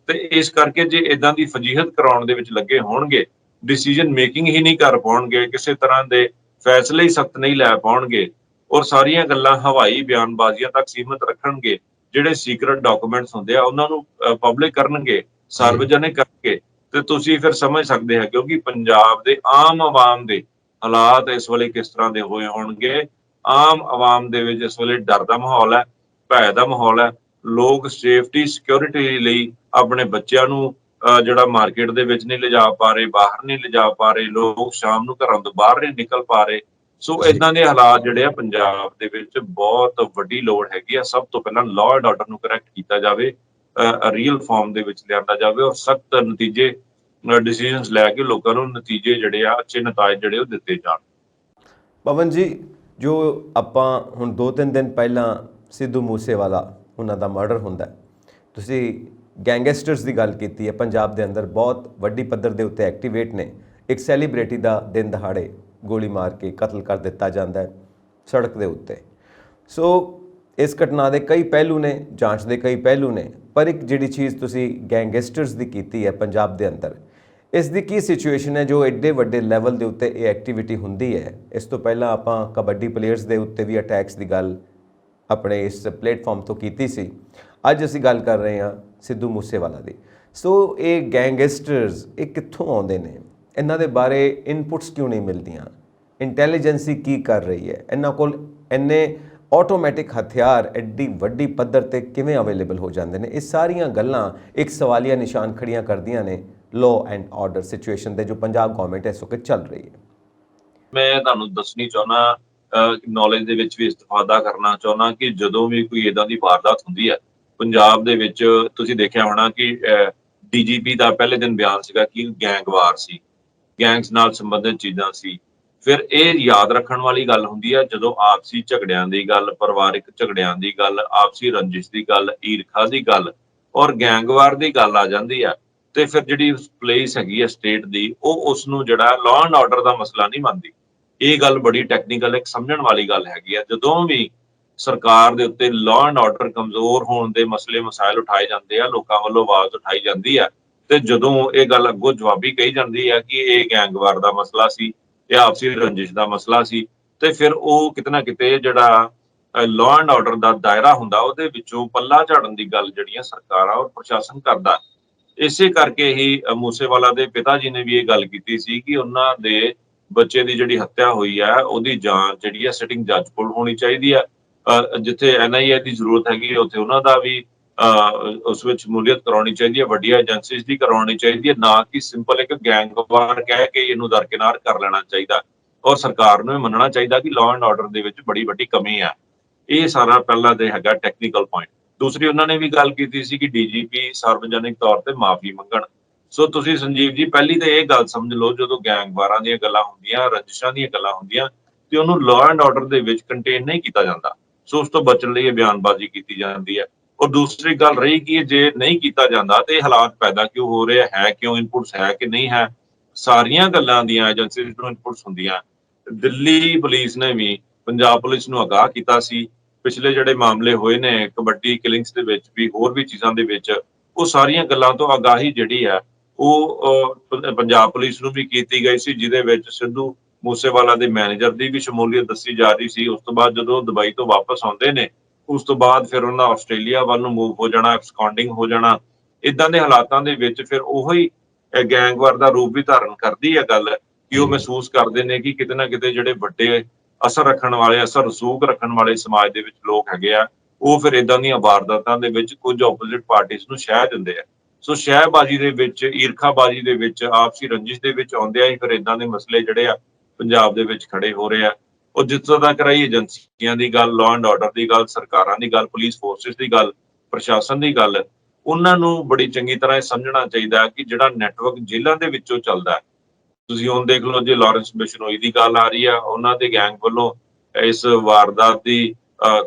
ਤੇ ਇਸ ਕਰਕੇ ਜੇ ਇਦਾਂ ਦੀ ਫਜੀਹਤ ਕਰਾਉਣ ਦੇ ਵਿੱਚ ਲੱਗੇ ਹੋਣਗੇ, ਡਿਸੀਜਨ ਮੇਕਿੰਗ ਹੀ ਨਹੀਂ ਕਰ ਪਾਉਣਗੇ, ਕਿਸੇ ਤਰ੍ਹਾਂ ਦੇ ਫੈਸਲੇ ਹੀ ਸਖਤ ਨਹੀਂ ਲੈ ਪਾਉਣਗੇ, ਔਰ ਸਾਰੀਆਂ ਗੱਲਾਂ ਹਵਾਈ ਬਿਆਨਬਾਜ਼ੀਆਂ ਤੱਕ ਸੀਮਿਤ ਰੱਖਣਗੇ, ਜਿਹੜੇ ਸੀਕ੍ਰੇਟ ਡਾਕੂਮੈਂਟਸ ਹੁੰਦੇ ਆ ਉਹਨਾਂ ਨੂੰ ਪਬਲਿਕ ਕਰਨਗੇ, ਸਾਰਵਜਨਿਕ ਕਰਨਗੇ, ਤੇ ਤੁਸੀਂ ਫਿਰ ਸਮਝ ਸਕਦੇ ਹੋ ਕਿਉਂਕਿ ਪੰਜਾਬ ਦੇ ਆਮ ਆਵਾਮ ਦੇ ਹਾਲਾਤ ਇਸ ਵੇਲੇ ਕਿਸ ਤਰ੍ਹਾਂ ਦੇ ਹੋਏ ਹੋਣਗੇ। ਆਮ ਆਵਾਮ ਦੇ ਵਿੱਚ ਇਸ ਵੇਲੇ ਡਰ ਦਾ ਮਾਹੌਲ ਹੈ, ਭੈ ਦਾ ਮਾਹੌਲ ਹੈ। ਲੋਕ ਸੇਫਟੀ ਸਿਕਿਉਰਿਟੀ ਲਈ ਆਪਣੇ ਬੱਚਿਆਂ ਨੂੰ ਜਿਹੜਾ ਮਾਰਕੀਟ ਦੇ ਵਿੱਚ ਨਹੀਂ ਲਿਜਾ ਪਾ ਰਹੇ, ਬਾਹਰ ਨਹੀਂ ਲਿਜਾ ਪਾ ਰਹੇ, ਲੋਕ ਸ਼ਾਮ ਨੂੰ ਘਰਾਂ ਤੋਂ ਬਾਹਰ ਨਹੀਂ ਨਿਕਲ ਪਾ ਰਹੇ। ਸੋ ਇਦਾਂ ਦੇ ਹਾਲਾਤ ਜਿਹੜੇ ਆ ਪੰਜਾਬ ਦੇ ਵਿੱਚ ਬਹੁਤ ਵੱਡੀ ਲੋੜ ਹੈਗੀ ਆ। ਸਭ ਤੋਂ ਪਹਿਲਾਂ ਲਾਅ ਐਂਡ ਆਰਡਰ ਨੂੰ ਕਰੈਕਟ ਕੀਤਾ ਜਾਵੇ, ਰੀਅਲ ਫਾਰਮ ਦੇ ਵਿੱਚ ਲਿਆਂਦਾ ਜਾਵੇ, ਔਰ ਸਖਤ ਨਤੀਜੇ ਡਿਸੀਜਨਸ ਲੈ ਕੇ ਲੋਕਾਂ ਨੂੰ ਨਤੀਜੇ ਜਿਹੜੇ ਆ, ਅੱਛੇ ਨਤਾਇਜ ਜਿਹੜੇ ਉਹ ਦਿੱਤੇ ਜਾਣ।
ਪਵਨ ਜੀ, ਜੋ ਆਪਾਂ ਹੁਣ 2-3 ਦਿਨ ਪਹਿਲਾਂ ਸਿੱਧੂ ਮੂਸੇਵਾਲਾ ਉਹਨਾਂ ਦਾ ਮਰਡਰ ਹੁੰਦਾ, ਤੁਸੀਂ ਗੈਂਗਸਟਰਸ ਦੀ ਗੱਲ ਕੀਤੀ ਹੈ। ਪੰਜਾਬ ਦੇ ਅੰਦਰ ਬਹੁਤ ਵੱਡੀ ਪੱਧਰ ਦੇ ਉੱਤੇ ਐਕਟੀਵੇਟ ਨੇ। ਇੱਕ ਸੈਲੀਬ੍ਰਿਟੀ ਦਾ ਦਿਨ ਦਹਾੜੇ ਗੋਲੀ ਮਾਰ ਕੇ ਕਤਲ ਕਰ ਦਿੱਤਾ ਜਾਂਦਾ ਹੈ ਸੜਕ ਦੇ ਉੱਤੇ। ਸੋ ਇਸ ਘਟਨਾ ਦੇ ਕਈ ਪਹਿਲੂ ਨੇ, ਜਾਂਚ ਦੇ ਕਈ ਪਹਿਲੂ ਨੇ, ਪਰ ਇੱਕ ਜਿਹੜੀ ਚੀਜ਼ ਤੁਸੀਂ ਗੈਂਗਸਟਰਸ ਦੀ ਕੀਤੀ ਹੈ ਪੰਜਾਬ ਦੇ ਅੰਦਰ, ਇਸ ਦੀ ਕੀ ਸਿਚੁਏਸ਼ਨ ਹੈ ਜੋ ਐਡੇ ਵੱਡੇ ਲੈਵਲ ਦੇ ਉੱਤੇ ਇਹ ਐਕਟੀਵਿਟੀ ਹੁੰਦੀ ਹੈ? ਇਸ ਤੋਂ ਪਹਿਲਾਂ ਆਪਾਂ ਕਬੱਡੀ ਪਲੇਅਰਸ ਦੇ ਉੱਤੇ ਵੀ ਅਟੈਕਸ ਦੀ ਗੱਲ ਆਪਣੇ ਇਸ ਪਲੇਟਫਾਰਮ ਤੋਂ ਕੀਤੀ ਸੀ। ਅੱਜ ਅਸੀਂ ਗੱਲ ਕਰ ਰਹੇ ਹਾਂ ਸਿੱਧੂ ਮੂਸੇਵਾਲਾ ਦੀ। ਸੋ ਇਹ ਗੈਂਗਸਟਰਸ ਇਹ ਕਿੱਥੋਂ ਆਉਂਦੇ ਨੇ? ਇਹਨਾਂ ਦੇ ਬਾਰੇ ਇਨਪੁਟਸ ਕਿਉਂ ਨਹੀਂ ਮਿਲਦੀਆਂ? ਇੰਟੈਲੀਜੈਂਸੀ ਕੀ ਕਰ ਰਹੀ ਹੈ? ਇਹਨਾਂ ਕੋਲ ਇੰਨੇ ਆਟੋਮੈਟਿਕ ਹਥਿਆਰ ਐਡੀ ਵੱਡੀ ਪੱਧਰ ਤੇ ਕਿਵੇਂ ਅਵੇਲੇਬਲ ਹੋ ਜਾਂਦੇ ਨੇ? ਇਹ ਸਾਰੀਆਂ ਗੱਲਾਂ ਇੱਕ ਸਵਾਲੀਆ ਨਿਸ਼ਾਨ ਖੜੀਆਂ ਕਰਦੀਆਂ ਨੇ ਲਾਅ ਐਂਡ ਆਰਡਰ ਸਿਚੁਏਸ਼ਨ ਦੇ ਜੋ ਪੰਜਾਬ ਗਵਰਨਮੈਂਟ ਇਸ ਵਕਤ ਚੱਲ ਰਹੀ ਹੈ।
ਮੈਂ ਤੁਹਾਨੂੰ ਦੱਸਣੀ ਚਾਹੁੰਦਾ, ਨੌਲੇਜ ਦੇ ਵਿੱਚ ਵੀ ਇਸਤਫਾਦਾ ਕਰਨਾ ਚਾਹੁੰਦਾ ਕਿ ਜਦੋਂ ਵੀ ਕੋਈ ਇਦਾਂ ਦੀ ਵਾਰਦਾਤ ਹੁੰਦੀ ਹੈ ਪੰਜਾਬ ਦੇ ਵਿੱਚ, ਤੁਸੀਂ ਦੇਖਿਆ ਹੋਣਾ ਕਿ ਡੀਜੀਪੀ ਦਾ ਪਹਿਲੇ ਦਿਨ ਬਿਆਨ ਸੀਗਾ ਕਿ ਗੈਂਗਵਾਰ ਸੀ, ਗੈਂਗਸ ਨਾਲ ਸੰਬੰਧਿਤ ਚੀਜ਼ਾਂ ਸੀ। ਫਿਰ ਇਹ ਯਾਦ ਰੱਖਣ ਵਾਲੀ ਗੱਲ ਹੁੰਦੀ ਹੈ ਜਦੋਂ ਆਪਸੀ ਝਗੜਿਆਂ ਦੀ ਗੱਲ, ਪਰਿਵਾਰਿਕ ਝਗੜਿਆਂ ਦੀ ਗੱਲ, ਆਪਸੀ ਰੰਜਿਸ਼ ਦੀ ਗੱਲ, ਈਰਖਾ ਦੀ ਗੱਲ ਔਰ ਗੈਂਗਵਾਰ ਦੀ ਗੱਲ ਆ ਜਾਂਦੀ ਹੈ, ਤੇ ਫਿਰ ਜਿਹੜੀ ਪਲੇਸ ਹੈਗੀ ਹੈ ਸਟੇਟ ਦੀ, ਉਹ ਉਸ ਨੂੰ ਜਿਹੜਾ ਲਾਅ ਐਂਡ ਆਰਡਰ ਦਾ ਮਸਲਾ ਨਹੀਂ ਮੰਨਦੀ। ਇਹ ਗੱਲ ਬੜੀ ਟੈਕਨੀਕਲ, ਇੱਕ ਸਮਝਣ ਵਾਲੀ ਗੱਲ ਹੈਗੀ ਹੈ। ਜਦੋਂ ਵੀ ਸਰਕਾਰ ਦੇ ਉੱਤੇ ਲਾਅ ਐਂਡ ਆਰਡਰ ਕਮਜ਼ੋਰ ਹੋਣ ਦੇ ਮਸਲੇ ਮਸਾਇਲ ਉਠਾਏ ਜਾਂਦੇ ਆ, ਲੋਕਾਂ ਵੱਲੋਂ ਆਵਾਜ਼ ਉਠਾਈ ਜਾਂਦੀ ਹੈ, ਤੇ ਜਦੋਂ ਇਹ ਗੱਲ ਅੱਗੋਂ ਜਵਾਬੀ ਕਹੀ ਜਾਂਦੀ ਹੈ ਕਿ ਇਹ ਗੈਂਗਵਾਰ ਦਾ ਮਸਲਾ ਸੀ, ਇਹ ਆਪਸੀ ਰੰਜਿਸ਼ ਦਾ ਮਸਲਾ ਸੀ, ਤੇ ਫਿਰ ਉਹ ਕਿਤੇ ਨਾ ਕਿਤੇ ਜਿਹੜਾ ਲਾਅ ਐਂਡ ਆਰਡਰ ਦਾ ਦਾਇਰਾ ਹੁੰਦਾ ਉਹਦੇ ਵਿੱਚੋਂ ਪੱਲਾ ਝਾੜਨ ਦੀ ਗੱਲ ਜਿਹੜੀਆਂ ਸਰਕਾਰਾਂ ਔਰ ਪ੍ਰਸ਼ਾਸਨ ਕਰਦਾ। ਇਸੇ ਕਰਕੇ ਹੀ ਮੂਸੇਵਾਲਾ ਦੇ ਪਿਤਾ ਜੀ ਨੇ ਵੀ ਇਹ ਗੱਲ ਕੀਤੀ ਸੀ ਕਿ ਉਹਨਾਂ ਦੇ ਬੱਚੇ ਦੀ ਜਿਹੜੀ ਹੱਤਿਆ ਹੋਈ ਹੈ ਉਹਦੀ ਜਾਂਚ ਜਿਹੜੀ ਹੈ ਸਿਟਿੰਗ ਜੱਜ ਕੋਲ ਹੋਣੀ ਚਾਹੀਦੀ ਹੈ। ਜਿੱਥੇ NIA ਦੀ ਜ਼ਰੂਰਤ ਹੈਗੀ ਉੱਥੇ ਉਹਨਾਂ ਦਾ ਵੀ ਉਸ ਵਿੱਚ ਸ਼ਮੂਲੀਅਤ ਕਰਾਉਣੀ ਚਾਹੀਦੀ ਹੈ, ਵੱਡੀਆਂ ਏਜੰਸੀਜ਼ ਦੀ ਕਰਾਉਣੀ ਚਾਹੀਦੀ ਹੈ, ਨਾ ਕਿ ਸਿੰਪਲ ਇੱਕ ਗੈਂਗਵਾਰ ਕਹਿ ਕੇ ਇਹਨੂੰ ਦਰਕਿਨਾਰ ਕਰ ਲੈਣਾ ਚਾਹੀਦਾ। ਔਰ ਸਰਕਾਰ ਨੂੰ ਇਹ ਮੰਨਣਾ ਚਾਹੀਦਾ ਕਿ ਲਾਅ ਐਂਡ ਆਰਡਰ ਦੇ ਵਿੱਚ ਬੜੀ ਵੱਡੀ ਕਮੀ ਹੈ। ਇਹ ਸਾਰਾ ਪਹਿਲਾਂ ਦੇ ਹੈਗਾ ਟੈਕਨੀਕਲ ਪੁਆਇੰਟ। ਦੂਸਰੀ ਉਹਨਾਂ ਨੇ ਵੀ ਗੱਲ ਕੀਤੀ ਸੀ ਕਿ DGP ਸਾਰਵਜਨਿਕ ਤੌਰ ਤੇ ਮਾਫੀ ਮੰਗਣ। ਸੋ ਤੁਸੀਂ ਸੰਜੀਵ ਜੀ ਪਹਿਲੀ ਤਾਂ ਇਹ ਗੱਲ ਸਮਝ ਲਓ, ਜਦੋਂ ਗੈਂਗਵਾਰਾਂ ਦੀਆਂ ਗੱਲਾਂ ਹੁੰਦੀਆਂ, ਰੰਜਿਸ਼ਾਂ ਦੀਆਂ ਗੱਲਾਂ ਹੁੰਦੀਆਂ, ਤੇ ਉਹਨੂੰ ਲਾਅ ਐਂਡ ਆਰਡਰ ਦੇ ਵਿੱਚ ਕੰਟੇਨ ਨਹੀਂ ਕੀਤਾ ਜਾਂਦਾ। ਸੋ ਉਸ ਤੋਂ ਬਚਣ ਲਈ ਇਹ ਬਿਆਨਬਾਜ਼ੀ ਕੀਤੀ ਜਾਂਦੀ ਹੈ। ਔਰ ਦੂਸਰੀ ਗੱਲ ਰਹੀ ਕਿ ਜੇ ਨਹੀਂ ਕੀਤਾ ਜਾਂਦਾ ਤੇ ਹਾਲਾਤ ਪੈਦਾ ਕਿਉਂ ਹੋ ਰਹੇ ਹੈ, ਕਿਉਂ ਇਨਪੁਟਸ ਹੈ ਕਿ ਨਹੀਂ ਹੈ, ਸਾਰੀਆਂ ਗੱਲਾਂ ਦੀਆਂ ਏਜੰਸੀਜ਼ ਨੂੰ ਇਨਪੁਟਸ ਹੁੰਦੀਆਂ। ਦਿੱਲੀ ਪੁਲਿਸ ਨੇ ਵੀ ਪੰਜਾਬ ਪੁਲਿਸ ਨੂੰ ਆਗਾਹ ਕੀਤਾ ਸੀ। ਪਿਛਲੇ ਜਿਹੜੇ ਮਾਮਲੇ ਹੋਏ ਨੇ ਕਬੱਡੀ ਕਿਲਿੰਗਸ ਦੇ ਵਿੱਚ ਵੀ, ਹੋਰ ਵੀ ਚੀਜ਼ਾਂ ਦੇ ਵਿੱਚ, ਉਹ ਸਾਰੀਆਂ ਗੱਲਾਂ ਤੋਂ ਆਗਾਹੀ ਜਿਹੜੀ ਹੈ ਉਹ ਪੰਜਾਬ ਪੁਲਿਸ ਨੂੰ ਵੀ ਕੀਤੀ ਗਈ ਸੀ, ਜਿਹਦੇ ਵਿੱਚ ਸਿੱਧੂ ਮੂਸੇਵਾਲਾ ਦੇ ਮੈਨੇਜਰ ਦੀ ਵੀ ਸ਼ਮੂਲੀਅਤ ਦੱਸੀ ਜਾ ਰਹੀ ਸੀ। ਉਸ ਤੋਂ ਬਾਅਦ ਜਦੋਂ ਦੁਬਈ ਤੋਂ ਵਾਪਸ ਆਉਂਦੇ ਨੇ, ਉਸ ਤੋਂ ਬਾਅਦ ਫਿਰ ਉਹਨਾਂ ਆਸਟ੍ਰੇਲੀਆ ਵੱਲ ਨੂੰ ਮੂਵ ਹੋ ਜਾਣਾ, ਐਬਸਕੌਂਡਿੰਗ ਹੋ ਜਾਣਾ। ਇਦਾਂ ਦੇ ਹਾਲਾਤਾਂ ਦੇ ਵਿੱਚ ਫਿਰ ਉਹੀ ਗੈਂਗਵਾਰ ਦਾ ਰੂਪ ਵੀ ਧਾਰਨ ਕਰਦੀ ਹੈ ਗੱਲ ਕਿ ਉਹ ਮਹਿਸੂਸ ਕਰਦੇ ਨੇ ਕਿ ਕਿਤੇ ਨਾ ਕਿਤੇ ਜਿਹੜੇ ਵੱਡੇ ਅਸਰ ਰੱਖਣ ਵਾਲੇ, ਅਸਰ ਰਸੂਖ ਰੱਖਣ ਵਾਲੇ ਸਮਾਜ ਦੇ ਵਿੱਚ ਲੋਕ ਹੈਗੇ ਆ, ਉਹ ਫਿਰ ਇਦਾਂ ਦੀਆਂ ਵਾਰਦਾਤਾਂ ਦੇ ਵਿੱਚ ਕੁਝ ਆਪੋਜ਼ਿਟ ਪਾਰਟੀਆਂ ਨੂੰ ਸ਼ਹਿ ਦਿੰਦੇ ਆ। ਸੋ ਸ਼ਹਿਬਾਜ਼ੀ ਦੇ ਵਿੱਚ, ਈਰਖਾਬਾਜ਼ੀ ਦੇ ਵਿੱਚ, ਆਪਸੀ ਰੰਜਿਸ਼ ਦੇ ਵਿੱਚ ਆਉਂਦਿਆਂ ਹੀ ਫਿਰ ਇਦਾਂ ਦੇ ਮਸਲੇ ਜਿਹੜੇ ਆ ਪੰਜਾਬ ਦੇ ਵਿੱਚ ਖੜੇ ਹੋ ਰਹੇ ਆ। ਉਹ ਜਿੱਥੋਂ ਤੱਕ ਰਹੀ ਏਜੰਸੀਆਂ ਦੀ ਗੱਲ, ਲਾਅ ਐਂਡ ਆਰਡਰ ਦੀ ਗੱਲ, ਸਰਕਾਰਾਂ ਦੀ ਗੱਲ, ਪੁਲਿਸ ਫੋਰਸਿਸ ਦੀ ਗੱਲ, ਪ੍ਰਸ਼ਾਸਨ ਦੀ ਗੱਲ, ਉਹਨਾਂ ਨੂੰ ਬੜੀ ਚੰਗੀ ਤਰ੍ਹਾਂ ਇਹ ਸਮਝਣਾ ਚਾਹੀਦਾ ਕਿ ਜਿਹੜਾ ਨੈਟਵਰਕ ਜੇਲ੍ਹਾਂ ਦੇ ਵਿੱਚੋਂ ਚੱਲਦਾ, ਤੁਸੀਂ ਹੁਣ ਦੇਖ ਲਓ ਜੇ ਲਾਰੈਂਸ ਬਿਸ਼ਨੋਈ ਦੀ ਗੱਲ ਆ ਰਹੀ ਆ, ਉਹਨਾਂ ਦੇ ਗੈਂਗ ਵੱਲੋਂ ਇਸ ਵਾਰਦਾਤ ਦੀ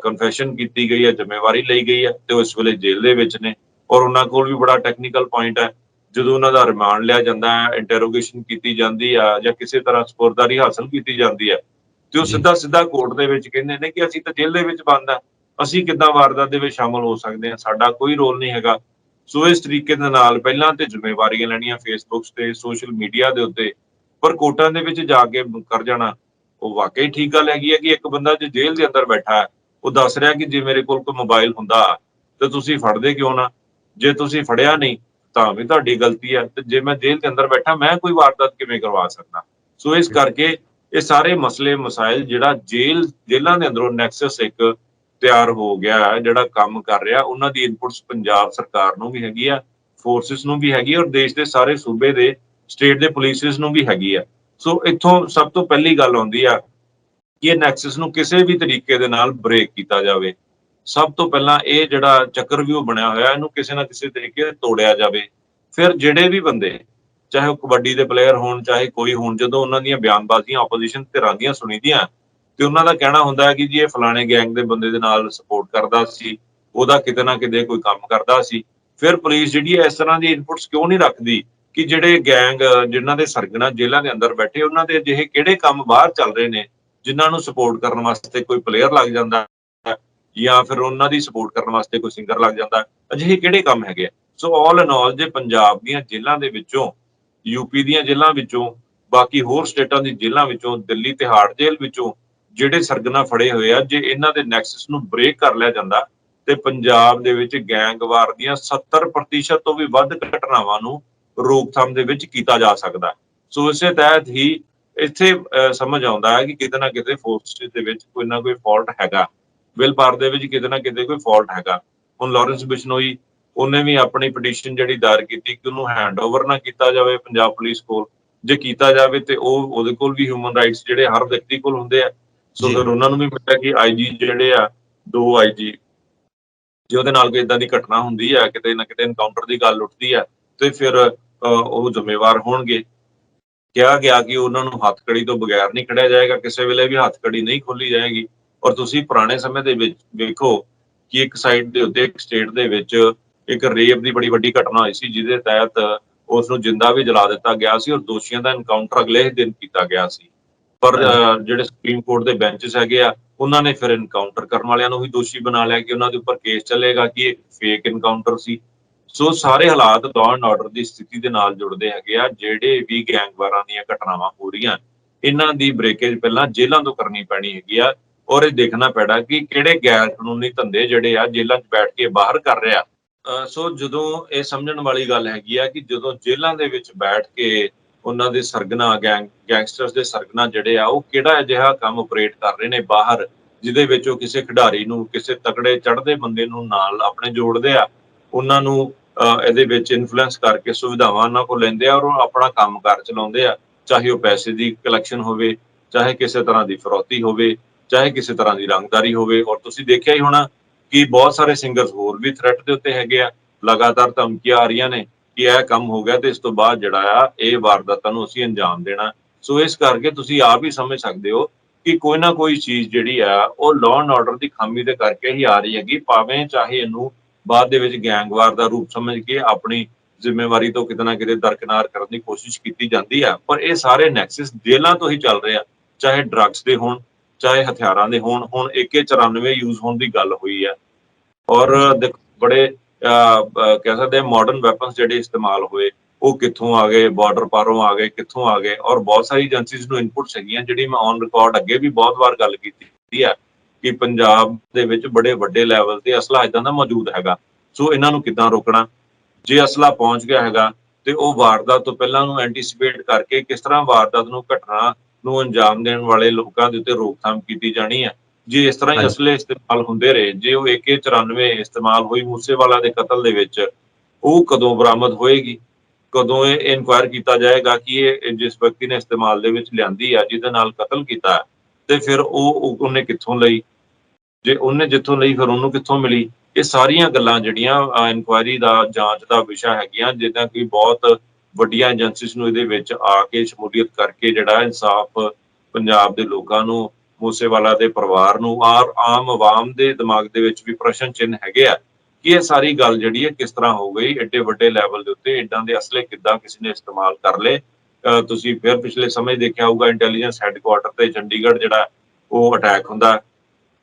ਕਨਫੈਸ਼ਨ ਕੀਤੀ ਗਈ ਹੈ, ਜ਼ਿੰਮੇਵਾਰੀ ਲਈ ਗਈ ਹੈ, ਤੇ ਉਹ ਇਸ ਵੇਲੇ ਜੇਲ੍ਹ ਦੇ ਵਿੱਚ ਨੇ। ਔਰ ਉਹਨਾਂ ਕੋਲ ਵੀ ਬੜਾ ਟੈਕਨੀਕਲ ਪੁਆਇੰਟ ਹੈ, ਜਦੋਂ ਉਹਨਾਂ ਦਾ ਰਿਮਾਂਡ ਲਿਆ ਜਾਂਦਾ ਹੈ, ਇੰਟਰੋਗੇਸ਼ਨ ਕੀਤੀ ਜਾਂਦੀ ਆ ਜਾਂ ਕਿਸੇ ਤਰ੍ਹਾਂ ਸਪੁਰਦਗੀ ਹਾਸਲ ਕੀਤੀ ਜਾਂਦੀ ਹੈ, ਤੇ ਉਹ ਸਿੱਧਾ ਕੋਰਟ ਦੇ ਵਿੱਚ ਕਹਿੰਦੇ ਨੇ ਕਿ ਅਸੀਂ ਤਾਂ ਜੇਲ੍ਹ ਦੇ ਵਿੱਚ ਬੰਦ ਆ, ਅਸੀਂ ਕਿੱਦਾਂ ਵਾਰਦਾਤ ਦੇ ਵਿੱਚ ਸ਼ਾਮਲ ਹੋ ਸਕਦੇ ਹਾਂ, ਸਾਡਾ ਕੋਈ ਰੋਲ ਨਹੀਂ ਹੈਗਾ। ਸੋ ਇਸ ਤਰੀਕੇ ਦੇ ਨਾਲ ਪਹਿਲਾਂ ਤੇ ਜ਼ਿੰਮੇਵਾਰੀਆਂ ਲੈਣੀਆਂ ਫੇਸਬੁੱਕ ਤੇ, ਸੋਸ਼ਲ ਮੀਡੀਆ ਦੇ ਉੱਤੇ, ਪਰ ਕੋਰਟਾਂ ਦੇ ਵਿੱਚ ਜਾ ਕੇ ਕਰ ਜਾਣਾ ਉਹ ਵਾਕਈ ਠੀਕ ਗੱਲ ਹੈਗੀ ਹੈ ਕਿ ਇੱਕ ਬੰਦਾ ਜੇ ਜੇਲ੍ਹ ਦੇ ਅੰਦਰ ਬੈਠਾ ਹੈ, ਉਹ ਦੱਸ ਰਿਹਾ ਕਿ ਜੇ ਮੇਰੇ ਕੋਲ ਕੋਈ ਮੋਬਾਈਲ ਹੁੰਦਾ ਤੇ ਤੁਸੀਂ ਫੜਦੇ ਕਿਉਂ ਨਾ, ਜੇ ਤੁਸੀਂ ਫੜਿਆ ਨਹੀਂ ਤਾਂ ਵੀ ਤੁਹਾਡੀ ਗਲਤੀ ਹੈ, ਤੇ ਜੇ ਮੈਂ ਜੇਲ੍ਹ ਦੇ ਅੰਦਰ ਬੈਠਾ ਮੈਂ ਕੋਈ ਵਾਰਦਾਤ ਕਿਵੇਂ ਕਰਵਾ ਸਕਦਾ। ਸੋ ਇਸ ਕਰਕੇ ਇਹ ਸਾਰੇ ਮਸਲੇ ਮਸਾਇਲ ਜਿਹੜਾ ਜੇਲ੍ਹਾਂ ਦੇ ਅੰਦਰੋਂ ਨੈਕਸਸ ਇੱਕ ਤਿਆਰ ਹੋ ਗਿਆ, ਜਿਹੜਾ ਕੰਮ ਕਰ ਰਿਹਾ, ਉਹਨਾਂ ਦੀ ਇਨਪੁਟਸ ਪੰਜਾਬ ਸਰਕਾਰ ਨੂੰ ਵੀ ਹੈਗੀ ਆ, ਫੋਰਸਿਸ ਨੂੰ ਵੀ ਹੈਗੀ, ਔਰ ਦੇਸ਼ ਦੇ ਸਾਰੇ ਸੂਬੇ ਦੇ ਸਟੇਟ ਦੇ ਪੁਲਿਸਿਸ ਨੂੰ ਵੀ ਹੈਗੀ ਆ। ਸੋ ਇੱਥੋਂ ਸਭ ਤੋਂ ਪਹਿਲੀ ਗੱਲ ਆਉਂਦੀ ਆ ਕਿ ਇਹ ਨੈਕਸਸ ਨੂੰ ਕਿਸੇ ਵੀ ਤਰੀਕੇ ਦੇ ਨਾਲ ਬ੍ਰੇਕ ਕੀਤਾ ਜਾਵੇ। ਸਭ ਤੋਂ ਪਹਿਲਾਂ ਇਹ ਜਿਹੜਾ ਚੱਕਰਵਿਊਹ ਬਣਿਆ ਹੋਇਆ, ਇਹਨੂੰ ਕਿਸੇ ਨਾ ਕਿਸੇ ਤਰੀਕੇ ਤੋੜਿਆ ਜਾਵੇ। ਫਿਰ ਜਿਹੜੇ ਵੀ ਬੰਦੇ, ਚਾਹੇ ਉਹ ਕਬੱਡੀ ਦੇ ਪਲੇਅਰ ਹੋਣ, ਚਾਹੇ ਕੋਈ ਹੋਣ, ਜਦੋਂ ਉਹਨਾਂ ਦੀਆਂ ਬਿਆਨਬਾਜ਼ੀਆਂ ਆਪੋਜੀਸ਼ਨ ਧਿਰਾਂ ਦੀਆਂ ਸੁਣੀਦੀਆਂ ਤੇ ਉਹਨਾਂ ਦਾ ਕਹਿਣਾ ਹੁੰਦਾ ਹੈ ਕਿ ਜੀ ਇਹ ਫਲਾਣੇ ਗੈਂਗ ਦੇ ਬੰਦੇ ਦੇ ਨਾਲ ਸਪੋਰਟ ਕਰਦਾ ਸੀ, ਉਹਦਾ ਕਿਤੇ ਨਾ ਕਿਤੇ ਕੋਈ ਕੰਮ ਕਰਦਾ ਸੀ, ਫਿਰ ਪੁਲਿਸ ਜਿਹੜੀ ਹੈ ਇਸ ਤਰ੍ਹਾਂ ਦੀ ਇਨਪੁਟਸ ਕਿਉਂ ਨਹੀਂ ਰੱਖਦੀ ਕਿ ਜਿਹੜੇ ਗੈਂਗ ਜਿਨ੍ਹਾਂ ਦੇ ਸਰਗਨਾ ਜੇਲ੍ਹਾਂ ਦੇ ਅੰਦਰ ਬੈਠੇ, ਉਹਨਾਂ ਦੇ ਅਜਿਹੇ ਕਿਹੜੇ ਕੰਮ ਬਾਹਰ ਚੱਲ ਰਹੇ ਨੇ ਜਿਨ੍ਹਾਂ ਨੂੰ ਸਪੋਰਟ ਕਰਨ ਵਾਸਤੇ ਕੋਈ ਪਲੇਅਰ ਲੱਗ ਜਾਂਦਾ ਜਾਂ ਫਿਰ ਉਹਨਾਂ ਦੀ ਸਪੋਰਟ ਕਰਨ ਵਾਸਤੇ ਕੋਈ ਸਿੰਗਰ ਲੱਗ ਜਾਂਦਾ, ਅਜਿਹੇ ਕਿਹੜੇ ਕੰਮ ਹੈਗੇ। ਸੋ ਆਲ ਇਨ ਆਲ ਜੇ ਪੰਜਾਬ ਦੀਆਂ ਜੇਲ੍ਹਾਂ ਦੇ ਵਿੱਚੋਂ, ਯੂਪੀ ਦੀਆਂ ਜੇਲ੍ਹਾਂ ਵਿੱਚੋਂ, ਬਾਕੀ ਹੋਰ ਸਟੇਟਾਂ ਦੀ ਜੇਲ੍ਹਾਂ ਵਿੱਚੋਂ, ਦਿੱਲੀ ਤਿਹਾੜ ਜੇਲ੍ਹ ਵਿੱਚੋਂ ਜਿਹੜੇ ਸਰਗਨਾ ਫੜੇ ਹੋਏ ਆ, ਜੇ ਇਹਨਾਂ ਦੇ ਨੈਕਸਸ ਨੂੰ ਬ੍ਰੇਕ ਕਰ ਲਿਆ ਜਾਂਦਾ ਤੇ ਪੰਜਾਬ ਦੇ ਵਿੱਚ ਗੈਂਗਵਾਰ ਦੀਆਂ 70% ਤੋਂ ਵੀ ਵੱਧ ਘਟਨਾਵਾਂ ਨੂੰ ਰੋਕਥਾਮ ਦੇ ਵਿੱਚ ਕੀਤਾ ਜਾ ਸਕਦਾ। ਸੋ ਇਸੇ ਤਹਿਤ ਹੀ ਇੱਥੇ ਸਮਝ ਆਉਂਦਾ ਹੈ ਕਿ ਕਿਤੇ ਨਾ ਕਿਤੇ ਫੋਰਸਿਸ ਦੇ ਵਿੱਚ ਕੋਈ ਨਾ ਕੋਈ ਫਾਲਟ ਹੈਗਾ, ਵਿਲ ਪਾਰ ਦੇ ਵਿੱਚ ਕਿਤੇ ਨਾ ਕਿਤੇ ਕੋਈ ਫਾਲਟ ਹੈਗਾ। ਹੁਣ ਲਾਰੈਂਸ ਬਿਸ਼ਨੋਈ, ਉਹਨੇ ਵੀ ਆਪਣੀ ਪਟੀਸ਼ਨ ਜਿਹੜੀ ਦਾਇਰ ਕੀਤੀ ਕਿ ਉਹਨੂੰ ਹੈਂਡਓਵਰ ਨਾ ਕੀਤਾ ਜਾਵੇ ਪੰਜਾਬ ਪੁਲਿਸ ਕੋਲ, ਜੇ ਕੀਤਾ ਜਾਵੇ ਤੇ ਉਹਦੇ ਕੋਲ ਵੀ ਹਿਊਮਨ ਰਾਈਟਸ ਜਿਹੜੇ ਹਰ ਵਿਅਕਤੀ ਕੋਲ ਹੁੰਦੇ ਆ। ਸੋ ਫਿਰ ਉਹਨਾਂ ਨੂੰ ਵੀ ਮਿਲਿਆ ਕਿ ਆਈਜੀ ਜਿਹੜੇ ਆ, 2 ਆਈਜੀ, ਜੇ ਉਹਦੇ ਨਾਲ ਕੋਈ ਇਦਾਂ ਦੀ ਘਟਨਾ ਹੁੰਦੀ ਹੈ, ਕਿਤੇ ਨਾ ਕਿਤੇ ਐਨਕਾਊਂਟਰ ਦੀ ਗੱਲ ਉੱਠਦੀ ਹੈ, ਤੇ ਫਿਰ ਉਹ ਜ਼ਿੰਮੇਵਾਰ ਹੋਣਗੇ। ਕਿਹਾ ਗਿਆ ਕਿ ਉਹਨਾਂ ਨੂੰ ਹੱਥਕੜੀ ਤੋਂ ਬਗੈਰ ਨਹੀਂ ਖੜਿਆ ਜਾਏਗਾ, ਕਿਸੇ ਵੇਲੇ ਵੀ ਹੱਥਕੜੀ ਨਹੀਂ ਖੋਲੀ ਜਾਏਗੀ। ਔਰ ਤੁਸੀਂ ਪੁਰਾਣੇ ਸਮੇਂ ਦੇ ਵਿੱਚ ਵੇਖੋ ਕਿ ਇੱਕ ਸਾਈਡ ਦੇ ਉੱਤੇ, ਇੱਕ ਸਟੇਟ ਦੇ ਵਿੱਚ ਇੱਕ ਰੇਪ ਦੀ ਬੜੀ ਵੱਡੀ ਘਟਨਾ ਹੋਈ ਸੀ, ਜਿਹਦੇ ਤਹਿਤ ਉਸ ਨੂੰ ਜਿੰਦਾ ਵੀ ਜਲਾ ਦਿੱਤਾ ਗਿਆ ਸੀ ਔਰ ਦੋਸ਼ੀਆਂ ਦਾ ਐਨਕਾਊਂਟਰ ਅਗਲੇ ਹੀ ਦਿਨ ਕੀਤਾ ਗਿਆ ਸੀ। ਪਰ ਜਿਹੜੇ ਸੁਪਰੀਮ ਕੋਰਟ ਦੇ ਬੈਂਚਸ ਹੈਗੇ ਆ, ਉਹਨਾਂ ਨੇ ਫਿਰ ਐਨਕਾਊਂਟਰ ਕਰਨ ਵਾਲਿਆਂ ਨੂੰ ਵੀ ਦੋਸ਼ੀ ਬਣਾ ਲਿਆ ਕਿ ਉਹਨਾਂ ਦੇ ਉੱਪਰ ਕੇਸ ਚੱਲੇਗਾ ਕਿ ਇਹ ਫੇਕ ਐਨਕਾਊਂਟਰ ਸੀ। ਸੋ ਸਾਰੇ ਹਾਲਾਤ ਲਾਅ ਐਂਡ ਆਰਡਰ ਦੀ ਸਥਿਤੀ ਦੇ ਨਾਲ ਜੁੜਦੇ ਹੈਗੇ ਆ। ਜਿਹੜੇ ਵੀ ਗੈਂਗਵਾਰਾਂ ਦੀਆਂ ਘਟਨਾਵਾਂ ਹੋ ਰਹੀਆਂ, ਇਹਨਾਂ ਦੀ ਬ੍ਰੇਕੇਜ ਪਹਿਲਾਂ ਜੇਲ੍ਹਾਂ ਤੋਂ ਕਰਨੀ ਪੈਣੀ ਹੈਗੀ ਆ, ਔਰ ਇਹ ਦੇਖਣਾ ਪੈਣਾ ਕਿ ਕਿਹੜੇ ਗੈਰ ਕਾਨੂੰਨੀ ਧੰਦੇ ਜਿਹੜੇ ਆ ਜੇਲ੍ਹਾਂ 'ਚ ਬੈਠ ਕੇ ਬਾਹਰ ਕਰ ਰਿਹਾ। ਸੋ ਜਦੋਂ ਇਹ ਸਮਝਣ ਵਾਲੀ ਗੱਲ ਹੈਗੀ ਆ ਕਿ ਜਦੋਂ ਜੇਲ੍ਹਾਂ ਦੇ ਵਿੱਚ ਬੈਠ ਕੇ ਉਹਨਾਂ ਦੇ ਸਰਗਨਾ, ਗੈਂਗਸਟਰਸ ਦੇ ਸਰਗਨਾ ਜਿਹੜੇ ਆ, ਉਹ ਕਿਹੜਾ ਅਜਿਹਾ ਕੰਮ ਆਪਰੇਟ ਕਰ ਰਹੇ ਨੇ ਬਾਹਰ, ਜਿਹਦੇ ਵਿੱਚ ਉਹ ਕਿਸੇ ਖਿਡਾਰੀ ਨੂੰ, ਕਿਸੇ ਤਕੜੇ ਚੜ੍ਹਦੇ ਬੰਦੇ ਨੂੰ ਨਾਲ ਆਪਣੇ ਜੋੜਦੇ ਆ, ਉਹਨਾਂ ਨੂੰ ਇਹਦੇ ਵਿੱਚ ਇਨਫਲੂਐਂਸ ਕਰਕੇ ਸੁਵਿਧਾਵਾਂ ਉਹਨਾਂ ਕੋਲ ਲੈਂਦੇ ਆ ਔਰ ਉਹ ਆਪਣਾ ਕੰਮਕਾਰ ਚਲਾਉਂਦੇ ਆ। ਚਾਹੇ ਉਹ ਪੈਸੇ ਦੀ ਕਲੈਕਸ਼ਨ ਹੋਵੇ, ਚਾਹੇ ਕਿਸੇ ਤਰ੍ਹਾਂ ਦੀ ਫਰੌਤੀ ਹੋਵੇ, ਚਾਹੇ ਕਿਸੇ ਤਰ੍ਹਾਂ ਦੀ ਰੰਗਦਾਰੀ ਹੋਵੇ। ਔਰ ਤੁਸੀਂ ਦੇਖਿਆ ਹੀ ਹੋਣਾ ਕਿ ਬਹੁਤ ਸਾਰੇ ਸਿੰਗਰਸ ਹੋਰ ਵੀ ਥ੍ਰੈਟ ਦੇ ਉੱਤੇ ਹੈਗੇ ਆ, ਲਗਾਤਾਰ ਧਮਕੀਆਂ ਆ ਰਹੀਆਂ ਨੇ ਕਿ ਇਹ ਕੰਮ ਹੋ ਗਿਆ ਤੇ ਇਸ ਤੋਂ ਬਾਅਦ ਜਿਹੜਾ ਆ ਇਹ ਵਾਰਦਾਤਾਂ ਨੂੰ ਅਸੀਂ ਅੰਜਾਮ ਦੇਣਾ। ਸੋ ਇਸ ਕਰਕੇ ਤੁਸੀਂ ਆਪ ਹੀ ਸਮਝ ਸਕਦੇ ਹੋ ਕਿ ਕੋਈ ਨਾ ਕੋਈ ਚੀਜ਼ ਜਿਹੜੀ ਆ ਉਹ ਲਾਅ ਐਂਡ ਆਰਡਰ ਦੀ ਖਾਮੀ ਦੇ ਕਰਕੇ ਹੀ ਆ ਰਹੀ ਹੈਗੀ, ਭਾਵੇਂ ਚਾਹੇ ਇਹਨੂੰ ਬਾਅਦ ਦੇ ਵਿੱਚ ਗੈਂਗਵਾਰ ਦਾ ਰੂਪ ਸਮਝ ਕੇ ਆਪਣੀ ਜ਼ਿੰਮੇਵਾਰੀ ਤੋਂ ਕਿਤੇ ਨਾ ਕਿਤੇ ਦਰਕਿਨਾਰ ਕਰਨ ਦੀ ਕੋਸ਼ਿਸ਼ ਕੀਤੀ ਜਾਂਦੀ ਆ, ਪਰ ਇਹ ਸਾਰੇ ਨੈਕਸਸ ਜੇਲ੍ਹਾਂ ਤੋਂ ਹੀ ਚੱਲ ਰਹੇ ਆ, ਚਾਹੇ ਡਰੱਗਸ ਦੇ ਹੋਣ, ਚਾਹੇ ਹਥਿਆਰਾਂ ਦੇ ਹੋਣ। ਹੁਣ AK-94 ਯੂਜ਼ ਹੋਣ ਦੀ ਗੱਲ ਹੋਈ ਹੈ ਔਰ ਬੜੇ ਕਹਿ ਸਕਦੇ ਮਾਡਰਨ ਵੈਪਨਸ ਜਿਹੜੇ ਇਸਤੇਮਾਲ ਹੋਏ, ਉਹ ਕਿੱਥੋਂ ਆ ਗਏ, ਬਾਰਡਰ ਪਾਰੋਂ ਆ ਗਏ, ਕਿੱਥੋਂ ਆ ਗਏ। ਔਰ ਬਹੁਤ ਸਾਰੀ ਏਜੰਸੀਜ਼ ਨੂੰ ਇਨਪੁਟਸ ਹੈਗੀਆਂ, ਜਿਹੜੀ ਮੈਂ ਔਨ ਰਿਕਾਰਡ ਅੱਗੇ ਵੀ ਬਹੁਤ ਵਾਰ ਗੱਲ ਕੀਤੀ ਹੈ ਕਿ ਪੰਜਾਬ ਦੇ ਵਿੱਚ ਬੜੇ ਵੱਡੇ ਲੈਵਲ ਤੇ ਅਸਲਾ ਇਦਾਂ ਦਾ ਮੌਜੂਦ ਹੈਗਾ। ਸੋ ਇਹਨਾਂ ਨੂੰ ਕਿੱਦਾਂ ਰੋਕਣਾ, ਜੇ ਅਸਲਾ ਪਹੁੰਚ ਗਿਆ ਹੈਗਾ ਤੇ ਉਹ ਵਾਰਦਾਤ ਤੋਂ ਪਹਿਲਾਂ ਨੂੰ ਐਂਟੀਸਿਪੇਟ ਕਰਕੇ ਕਿਸ ਤਰ੍ਹਾਂ ਵਾਰਦਾਤ ਨੂੰ, ਘਟਨਾ ਨੂੰ ਅੰਜਾਮ ਦੇਣ ਵਾਲੇ ਲੋਕਾਂ ਦੇ ਉੱਤੇ ਰੋਕਥਾਮ ਕੀਤੀ ਜਾਣੀ ਹੈ। ਜੇ ਇਸ ਤਰ੍ਹਾਂ ਹੀ
ਹਾਂਜੀ
ਅਸਲੇ ਇਸਤੇਮਾਲ ਹੁੰਦੇ ਰਹੇ, ਜੇ ਉਹ AK-94 ਇਸਤੇਮਾਲ ਹੋਈ ਮੂਸੇਵਾਲਾ ਦੇ ਕਤਲ ਦੇ ਵਿੱਚ, ਉਹ ਕਦੋਂ ਬਰਾਮਦ ਹੋਏਗੀ? ਕਦੋਂ ਇਹ ਇਨਕੁਆਇਰ ਕੀਤਾ ਜਾਏਗਾ ਕਿ ਇਹ ਜਿਸ ਵਿਅਕਤੀ ਨੇ ਇਸਤੇਮਾਲ ਦੇ ਵਿੱਚ ਲਿਆਂਦੀ ਆ, ਜਿਹਦੇ ਨਾਲ ਕਤਲ ਕੀਤਾ, ਤੇ ਫਿਰ ਉਹਨੇ ਕਿੱਥੋਂ ਲਈ? ਜੇ ਉਹਨੇ ਜਿੱਥੋਂ ਲਈ ਫਿਰ ਉਹਨੂੰ ਕਿੱਥੋਂ ਮਿਲੀ? ਇਹ ਸਾਰੀਆਂ ਗੱਲਾਂ ਜਿਹੜੀਆਂ ਇਨਕੁਆਇਰੀ ਦਾ, ਜਾਂਚ ਦਾ ਵਿਸ਼ਾ ਹੈਗੀਆਂ, ਜਿੱਦਾਂ ਕਿ ਬਹੁਤ ਵੱਡੀਆਂ ਏਜੰਸੀਜ਼ ਨੂੰ ਇਹਦੇ ਵਿੱਚ ਆ ਕੇ ਸ਼ਮੂਲੀਅਤ ਕਰਕੇ ਜਿਹੜਾ ਇਨਸਾਫ ਪੰਜਾਬ ਦੇ ਲੋਕਾਂ ਨੂੰ, ਮੂਸੇਵਾਲਾ ਦੇ ਪਰਿਵਾਰ ਨੂੰ, ਔਰ ਆਮ ਆਵਾਮ ਦੇ ਦਿਮਾਗ ਦੇ ਵਿੱਚ ਵੀ ਪ੍ਰਸ਼ਨ ਚਿੰਨ੍ਹ ਹੈਗੇ ਆ ਕਿ ਇਹ ਸਾਰੀ ਗੱਲ ਜਿਹੜੀ ਹੈ ਕਿਸ ਤਰ੍ਹਾਂ ਹੋ ਗਈ, ਐਡੇ ਵੱਡੇ ਲੈਵਲ ਦੇ ਉੱਤੇ ਏਦਾਂ ਦੇ ਅਸਲੇ ਕਿੱਦਾਂ ਕਿਸੇ ਨੇ ਇਸਤੇਮਾਲ ਕਰ ਲਏ। ਤੁਸੀਂ ਫਿਰ ਪਿਛਲੇ ਸਮੇਂ ਦੇਖਿਆ ਹੋਊਗਾ, ਇੰਟੈਲੀਜੈਂਸ ਹੈੱਡਕੁਆਰਟਰ ਤੇ ਚੰਡੀਗੜ੍ਹ ਜਿਹੜਾ ਉਹ ਅਟੈਕ ਹੁੰਦਾ,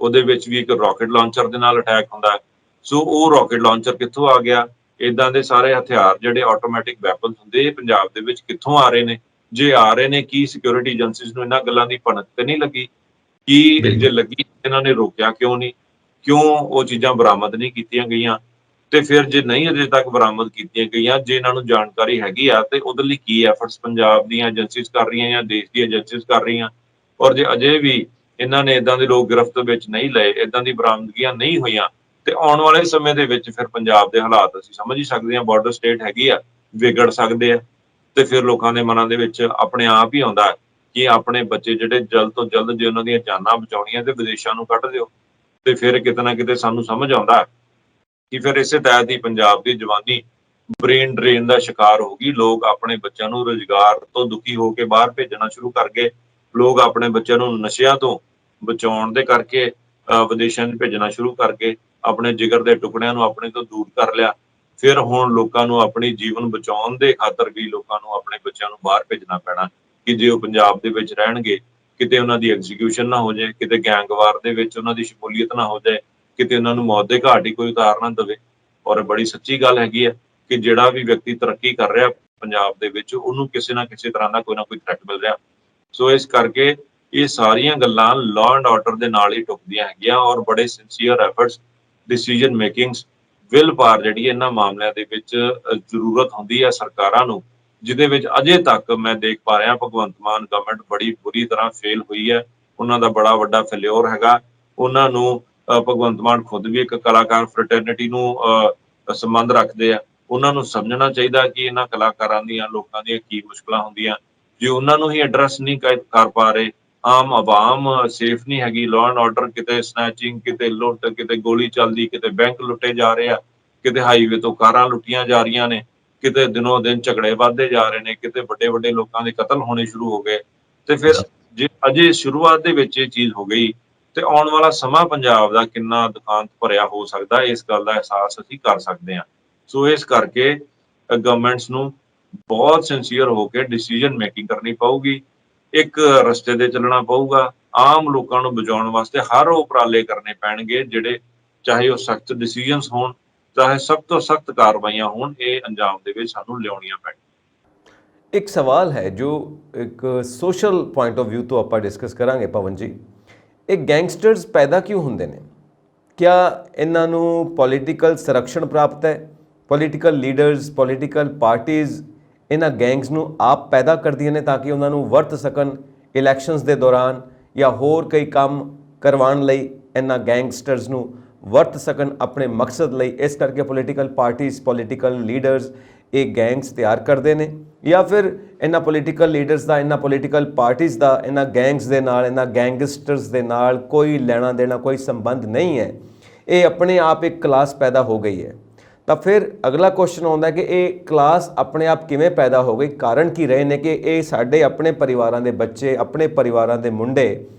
ਉਹਦੇ ਵਿੱਚ ਵੀ ਇੱਕ ਰਾਕੇਟ ਲਾਂਚਰ ਦੇ ਨਾਲ ਅਟੈਕ ਹੁੰਦਾ। ਸੋ ਉਹ ਰਾਕੇਟ ਲਾਂਚਰ ਕਿੱਥੋਂ ਆ ਗਿਆ? ਇਦਾਂ ਦੇ ਸਾਰੇ ਹਥਿਆਰ ਜਿਹੜੇ ਆਟੋਮੈਟਿਕ ਵੈਪਨਸ ਹੁੰਦੇ, ਇਹ ਪੰਜਾਬ ਦੇ ਵਿੱਚ ਕਿੱਥੋਂ ਆ ਰਹੇ ਨੇ? ਜੇ ਆ ਰਹੇ ਨੇ, ਕੀ ਸਿਕਿਉਰਿਟੀ ਏਜੰਸੀਜ਼ ਨੂੰ ਇਹਨਾਂ ਗੱਲਾਂ ਦੀ ਭਣਕ ਤੇ ਨਹੀਂ ਲੱਗੀ? ਕੀ ਜੇ ਲੱਗੀ, ਇਹਨਾਂ ਨੇ ਰੋਕਿਆ ਕਿਉਂ ਨਹੀਂ? ਕਿਉਂ ਉਹ ਚੀਜ਼ਾਂ ਬਰਾਮਦ ਨਹੀਂ ਕੀਤੀਆਂ ਗਈਆਂ? ਤੇ ਫਿਰ ਜੇ ਨਹੀਂ ਅਜੇ ਤੱਕ ਬਰਾਮਦ ਕੀਤੀਆਂ ਗਈਆਂ, ਜੇ ਇਹਨਾਂ ਨੂੰ ਜਾਣਕਾਰੀ ਹੈਗੀ ਆ, ਤੇ ਉਹਦੇ ਲਈ ਕੀ ਐਫਰਟਸ ਪੰਜਾਬ ਦੀਆਂ ਏਜੰਸੀਜ਼ ਕਰ ਰਹੀਆਂ ਜਾਂ ਦੇਸ਼ ਦੀਆਂ ਏਜੰਸੀਜ਼ ਕਰ ਰਹੀਆਂ? ਔਰ ਜੇ ਅਜੇ ਵੀ ਇਹਨਾਂ ਨੇ ਇਦਾਂ ਦੇ ਲੋਕ ਗ੍ਰਿਫਤ ਵਿੱਚ ਨਹੀਂ ਲਏ, ਇਦਾਂ ਦੀ ਬਰਾਮਦਗੀਆਂ ਨਹੀਂ ਹੋਈਆਂ, ਤੇ ਆਉਣ ਵਾਲੇ ਸਮੇਂ ਦੇ ਵਿੱਚ ਫਿਰ ਪੰਜਾਬ ਦੇ ਹਾਲਾਤ ਅਸੀਂ ਸਮਝ ਹੀ ਸਕਦੇ ਹਾਂ, ਬਾਰਡਰ ਸਟੇਟ ਹੈਗੀ ਆ, ਵਿਗੜ ਸਕਦੇ ਆ। ਤੇ ਫਿਰ ਲੋਕਾਂ ਦੇ ਮਨਾਂ ਦੇ ਵਿੱਚ ਆਪਣੇ ਆਪ ਹੀ ਆਉਂਦਾ ਕਿ ਆਪਣੇ ਬੱਚੇ ਜਿਹੜੇ ਜਲਦ ਤੋਂ ਜਲਦ, ਜੇ ਉਹਨਾਂ ਦੀਆਂ ਜਾਨਾਂ ਬਚਾਉਣੀਆਂ, ਤੇ ਵਿਦੇਸ਼ਾਂ ਨੂੰ ਕੱਢ ਦਿਓ। ਤੇ ਫਿਰ ਕਿਤੇ ਨਾ ਕਿਤੇ ਸਾਨੂੰ ਸਮਝ ਆਉਂਦਾ ਕਿ ਫਿਰ ਇਸੇ ਤਹਿਤ ਹੀ ਪੰਜਾਬ ਦੀ ਜਵਾਨੀ ਬ੍ਰੇਨ ਡਰੇਨ ਦਾ ਸ਼ਿਕਾਰ ਹੋ ਗਈ। ਲੋਕ ਆਪਣੇ ਬੱਚਿਆਂ ਨੂੰ ਰੁਜ਼ਗਾਰ ਤੋਂ ਦੁਖੀ ਹੋ ਕੇ ਬਾਹਰ ਭੇਜਣਾ ਸ਼ੁਰੂ ਕਰ ਗਏ। ਲੋਕ ਆਪਣੇ ਬੱਚਿਆਂ ਨੂੰ ਨਸ਼ਿਆਂ ਤੋਂ ਬਚਾਉਣ ਦੇ ਕਰਕੇ ਵਿਦੇਸ਼ਾਂ 'ਚ ਭੇਜਣਾ ਸ਼ੁਰੂ ਕਰ ਗਏ। ਆਪਣੇ ਜਿਗਰ ਦੇ ਟੁਕੜਿਆਂ ਨੂੰ ਆਪਣੇ ਤੋਂ ਦੂਰ ਕਰ ਲਿਆ। ਫਿਰ ਹੁਣ ਲੋਕਾਂ ਨੂੰ ਆਪਣੀ ਜੀਵਨ ਬਚਾਉਣ ਦੇ ਖਾਤਰ ਵੀ ਲੋਕਾਂ ਨੂੰ ਆਪਣੇ ਬੱਚਿਆਂ ਨੂੰ ਬਾਹਰ ਭੇਜਣਾ ਪੈਣਾ ਕਿ ਜੇ ਉਹ ਪੰਜਾਬ ਦੇ ਵਿੱਚ ਰਹਿਣਗੇ, ਕਿਤੇ ਉਹਨਾਂ ਦੀ ਐਗਜ਼ੀਕਿਊਸ਼ਨ ਨਾ ਹੋ ਜਾਏ, ਕਿਤੇ ਗੈਂਗਵਾਰ ਦੇ ਵਿੱਚ ਉਹਨਾਂ ਦੀ ਸ਼ਮੂਲੀਅਤ ਨਾ ਹੋ ਜਾਏ, ਕਿਤੇ ਉਹਨਾਂ ਨੂੰ ਮੌਤ ਦੇ ਘਾਟ ਹੀ ਕੋਈ ਉਤਾਰ ਨਾ ਦੇਵੇ। ਔਰ ਬੜੀ ਸੱਚੀ ਗੱਲ ਹੈਗੀ ਹੈ ਕਿ ਜਿਹੜਾ ਵੀ ਵਿਅਕਤੀ ਤਰੱਕੀ ਕਰ ਰਿਹਾ ਪੰਜਾਬ ਦੇ ਵਿੱਚ, ਉਹਨੂੰ ਕਿਸੇ ਨਾ ਕਿਸੇ ਤਰ੍ਹਾਂ ਦਾ ਕੋਈ ਨਾ ਕੋਈ ਥ੍ਰੈਟ ਮਿਲ ਰਿਹਾ। ਸੋ ਇਸ ਕਰਕੇ ਇਹ ਸਾਰੀਆਂ ਗੱਲਾਂ ਲਾਅ ਐਂਡ ਆਰਡਰ ਦੇ ਨਾਲ ਹੀ ਟੁੱਕਦੀਆਂ ਹੈਗੀਆਂ, ਔਰ ਬੜੇ ਸਿੰਸੀਅਰ ਐਫਰਟਸ, ਡਿਸੀਜਨ ਮੇਕਿੰਗਸ, ਵਿਲ ਪਾਰ ਜਿਹੜੀ ਇਹਨਾਂ ਮਾਮਲਿਆਂ ਦੇ ਵਿੱਚ ਜ਼ਰੂਰਤ ਹੁੰਦੀ ਹੈ ਸਰਕਾਰਾਂ ਨੂੰ, ਜਿਹਦੇ ਵਿੱਚ ਅਜੇ ਤੱਕ ਮੈਂ ਦੇਖ ਪਾ ਰਿਹਾ ਭਗਵੰਤ ਮਾਨ ਗਵਰਨਮੈਂਟ ਬੜੀ ਬੁਰੀ ਤਰ੍ਹਾਂ ਫੇਲ ਹੋਈ ਹੈ। ਉਹਨਾਂ ਦਾ ਬੜਾ ਵੱਡਾ ਫੇਲਿਓਰ ਹੈਗਾ। ਉਹਨਾਂ ਨੂੰ ਭਗਵੰਤ ਮਾਨ ਖੁਦ ਵੀ ਇੱਕ ਕਲਾਕਾਰ ਫਰਟਰਨਿਟੀ ਨੂੰ ਸੰਬੰਧ ਰੱਖਦੇ ਆ। ਉਹਨਾਂ ਨੂੰ ਸਮਝਣਾ ਚਾਹੀਦਾ ਕਿ ਇਹਨਾਂ ਕਲਾਕਾਰਾਂ ਦੀਆਂ, ਲੋਕਾਂ ਦੀਆਂ ਕੀ ਮੁਸ਼ਕਲਾਂ ਹੁੰਦੀਆਂ। ਜੇ ਉਹਨਾਂ ਨੂੰ ਹੀ ਐਡਰੈਸ ਨਹੀਂ ਕਰ ਪਾ ਰਹੇ, ਆਮ ਆਵਾਮ ਸੇਫ ਨਹੀਂ ਹੈਗੀ, ਲਾਅ ਐਂਡ ਆਰਡਰ, ਕਿਤੇ ਸਨੈਚਿੰਗ, ਕਿਤੇ ਲੁੱਟ, ਕਿਤੇ ਗੋਲੀ ਚੱਲਦੀ, ਕਿਤੇ ਬੈਂਕ ਲੁੱਟੇ ਜਾ ਰਹੇ ਆ, ਕਿਤੇ ਹਾਈਵੇ ਤੋਂ ਕਾਰਾਂ ਲੁੱਟੀਆਂ ਜਾ ਰਹੀਆਂ ਨੇ, ਕਿਤੇ ਦਿਨੋਂ ਦਿਨ ਝਗੜੇ ਵੱਧਦੇ ਜਾ ਰਹੇ ਨੇ, ਕਿਤੇ ਵੱਡੇ ਵੱਡੇ ਲੋਕਾਂ ਦੇ ਕਤਲ ਹੋਣੇ ਸ਼ੁਰੂ ਹੋ ਗਏ। ਤੇ ਫਿਰ ਜੇ ਅਜੇ ਸ਼ੁਰੂਆਤ ਦੇ ਵਿੱਚ ਇਹ ਚੀਜ਼ ਹੋ ਗਈ, ਤੇ ਆਉਣ ਵਾਲਾ ਸਮਾਂ ਪੰਜਾਬ ਦਾ ਕਿੰਨਾ ਦੁਖਾਂਤ ਭਰਿਆ ਹੋ ਸਕਦਾ, ਇਸ ਗੱਲ ਦਾ ਅਹਿਸਾਸ ਅਸੀਂ ਕਰ ਸਕਦੇ ਹਾਂ। ਸੋ ਇਸ ਕਰਕੇ ਗਵਰਨਮੈਂਟਸ ਨੂੰ ਬਹੁਤ ਸਿੰਸੀਅਰ ਹੋ ਕੇ ਡਿਸੀਜਨ ਮੇਕਿੰਗ ਕਰਨੀ ਪਊਗੀ। ਇੱਕ ਰਸਤੇ ਤੇ ਚੱਲਣਾ ਪਊਗਾ। ਆਮ ਲੋਕਾਂ ਨੂੰ ਬਚਾਉਣ ਵਾਸਤੇ ਹਰ ਉਹ ਉਪਰਾਲੇ ਕਰਨੇ ਪੈਣਗੇ, ਜਿਹੜੇ ਚਾਹੇ ਉਹ ਸਖਤ ਡਿਸੀਜਨਸ ਹੋਣ, ਚਾਹੇ ਸਖਤ ਤੋਂ ਸਖਤ ਕਾਰਵਾਈਆਂ ਹੋਣ, ਇਹ ਅੰਜਾਮ ਦੇ ਵਿੱਚ ਸਾਨੂੰ ਲਿਆਉਣੀਆਂ ਪੈਣ।
ਇੱਕ ਸਵਾਲ ਹੈ ਜੋ ਇੱਕ ਸੋਸ਼ਲ ਪੁਆਇੰਟ ਆਫ ਵਿਊ ਤੋਂ ਆਪਾਂ ਡਿਸਕਸ ਕਰਾਂਗੇ ਪਵਨ ਜੀ। ਇਹ ਗੈਂਗਸਟਰਸ ਪੈਦਾ ਕਿਉਂ ਹੁੰਦੇ ਨੇ? ਕਿਆ ਇਹਨਾਂ ਨੂੰ ਪੋਲੀਟੀਕਲ ਸੰਰਕਸ਼ਣ ਪ੍ਰਾਪਤ ਹੈ? ਪੋਲੀਟੀਕਲ ਲੀਡਰਸ, ਪੋਲੀਟੀਕਲ ਪਾਰਟੀਜ਼ ਇਹਨਾਂ ਗੈਂਗਸ ਨੂੰ ਆਪ ਪੈਦਾ ਕਰਦੀਆਂ ਨੇ ਤਾਂ ਕਿ ਉਹਨਾਂ ਨੂੰ ਵਰਤ ਸਕਣ ਇਲੈਕਸ਼ਨਸ ਦੇ ਦੌਰਾਨ, ਜਾਂ ਹੋਰ ਕਈ ਕੰਮ ਕਰਵਾਉਣ ਲਈ ਇਹਨਾਂ ਗੈਂਗਸਟਰਸ ਨੂੰ ਵਰਤ ਸਕਣ ਆਪਣੇ ਮਕਸਦ ਲਈ। ਇਸ ਕਰਕੇ ਪੋਲੀਟੀਕਲ ਪਾਰਟੀਜ਼, ਪੋਲੀਟੀਕਲ ਲੀਡਰਸ ਇਹ ਗੈਂਗਸ ਤਿਆਰ ਕਰਦੇ ਨੇ, ਜਾਂ ਫਿਰ ਇਹਨਾਂ ਪੋਲੀਟੀਕਲ ਲੀਡਰਸ ਦਾ, ਇਹਨਾਂ ਪੋਲੀਟੀਕਲ ਪਾਰਟੀਜ਼ ਦਾ ਇਹਨਾਂ ਗੈਂਗਸ ਦੇ ਨਾਲ, ਇਹਨਾਂ ਗੈਂਗਸਟਰਸ ਦੇ ਨਾਲ ਕੋਈ ਲੈਣਾ ਦੇਣਾ, ਕੋਈ ਸੰਬੰਧ ਨਹੀਂ ਹੈ। ਇਹ ਆਪਣੇ ਆਪ ਇੱਕ ਕਲਾਸ ਪੈਦਾ ਹੋ ਗਈ ਹੈ। ਤਾਂ ਫਿਰ ਅਗਲਾ ਕੁਐਸਚਨ ਆਉਂਦਾ ਕਿ ਇਹ ਕਲਾਸ ਆਪਣੇ ਆਪ ਕਿਵੇਂ ਪੈਦਾ ਹੋ ਗਈ? ਕਾਰਨ ਕੀ ਰਹੇ ਨੇ ਕਿ ਇਹ ਸਾਡੇ ਆਪਣੇ ਪਰਿਵਾਰਾਂ ਦੇ ਬੱਚੇ, ਆਪਣੇ ਪਰਿਵਾਰਾਂ ਦੇ ਮੁੰਡੇ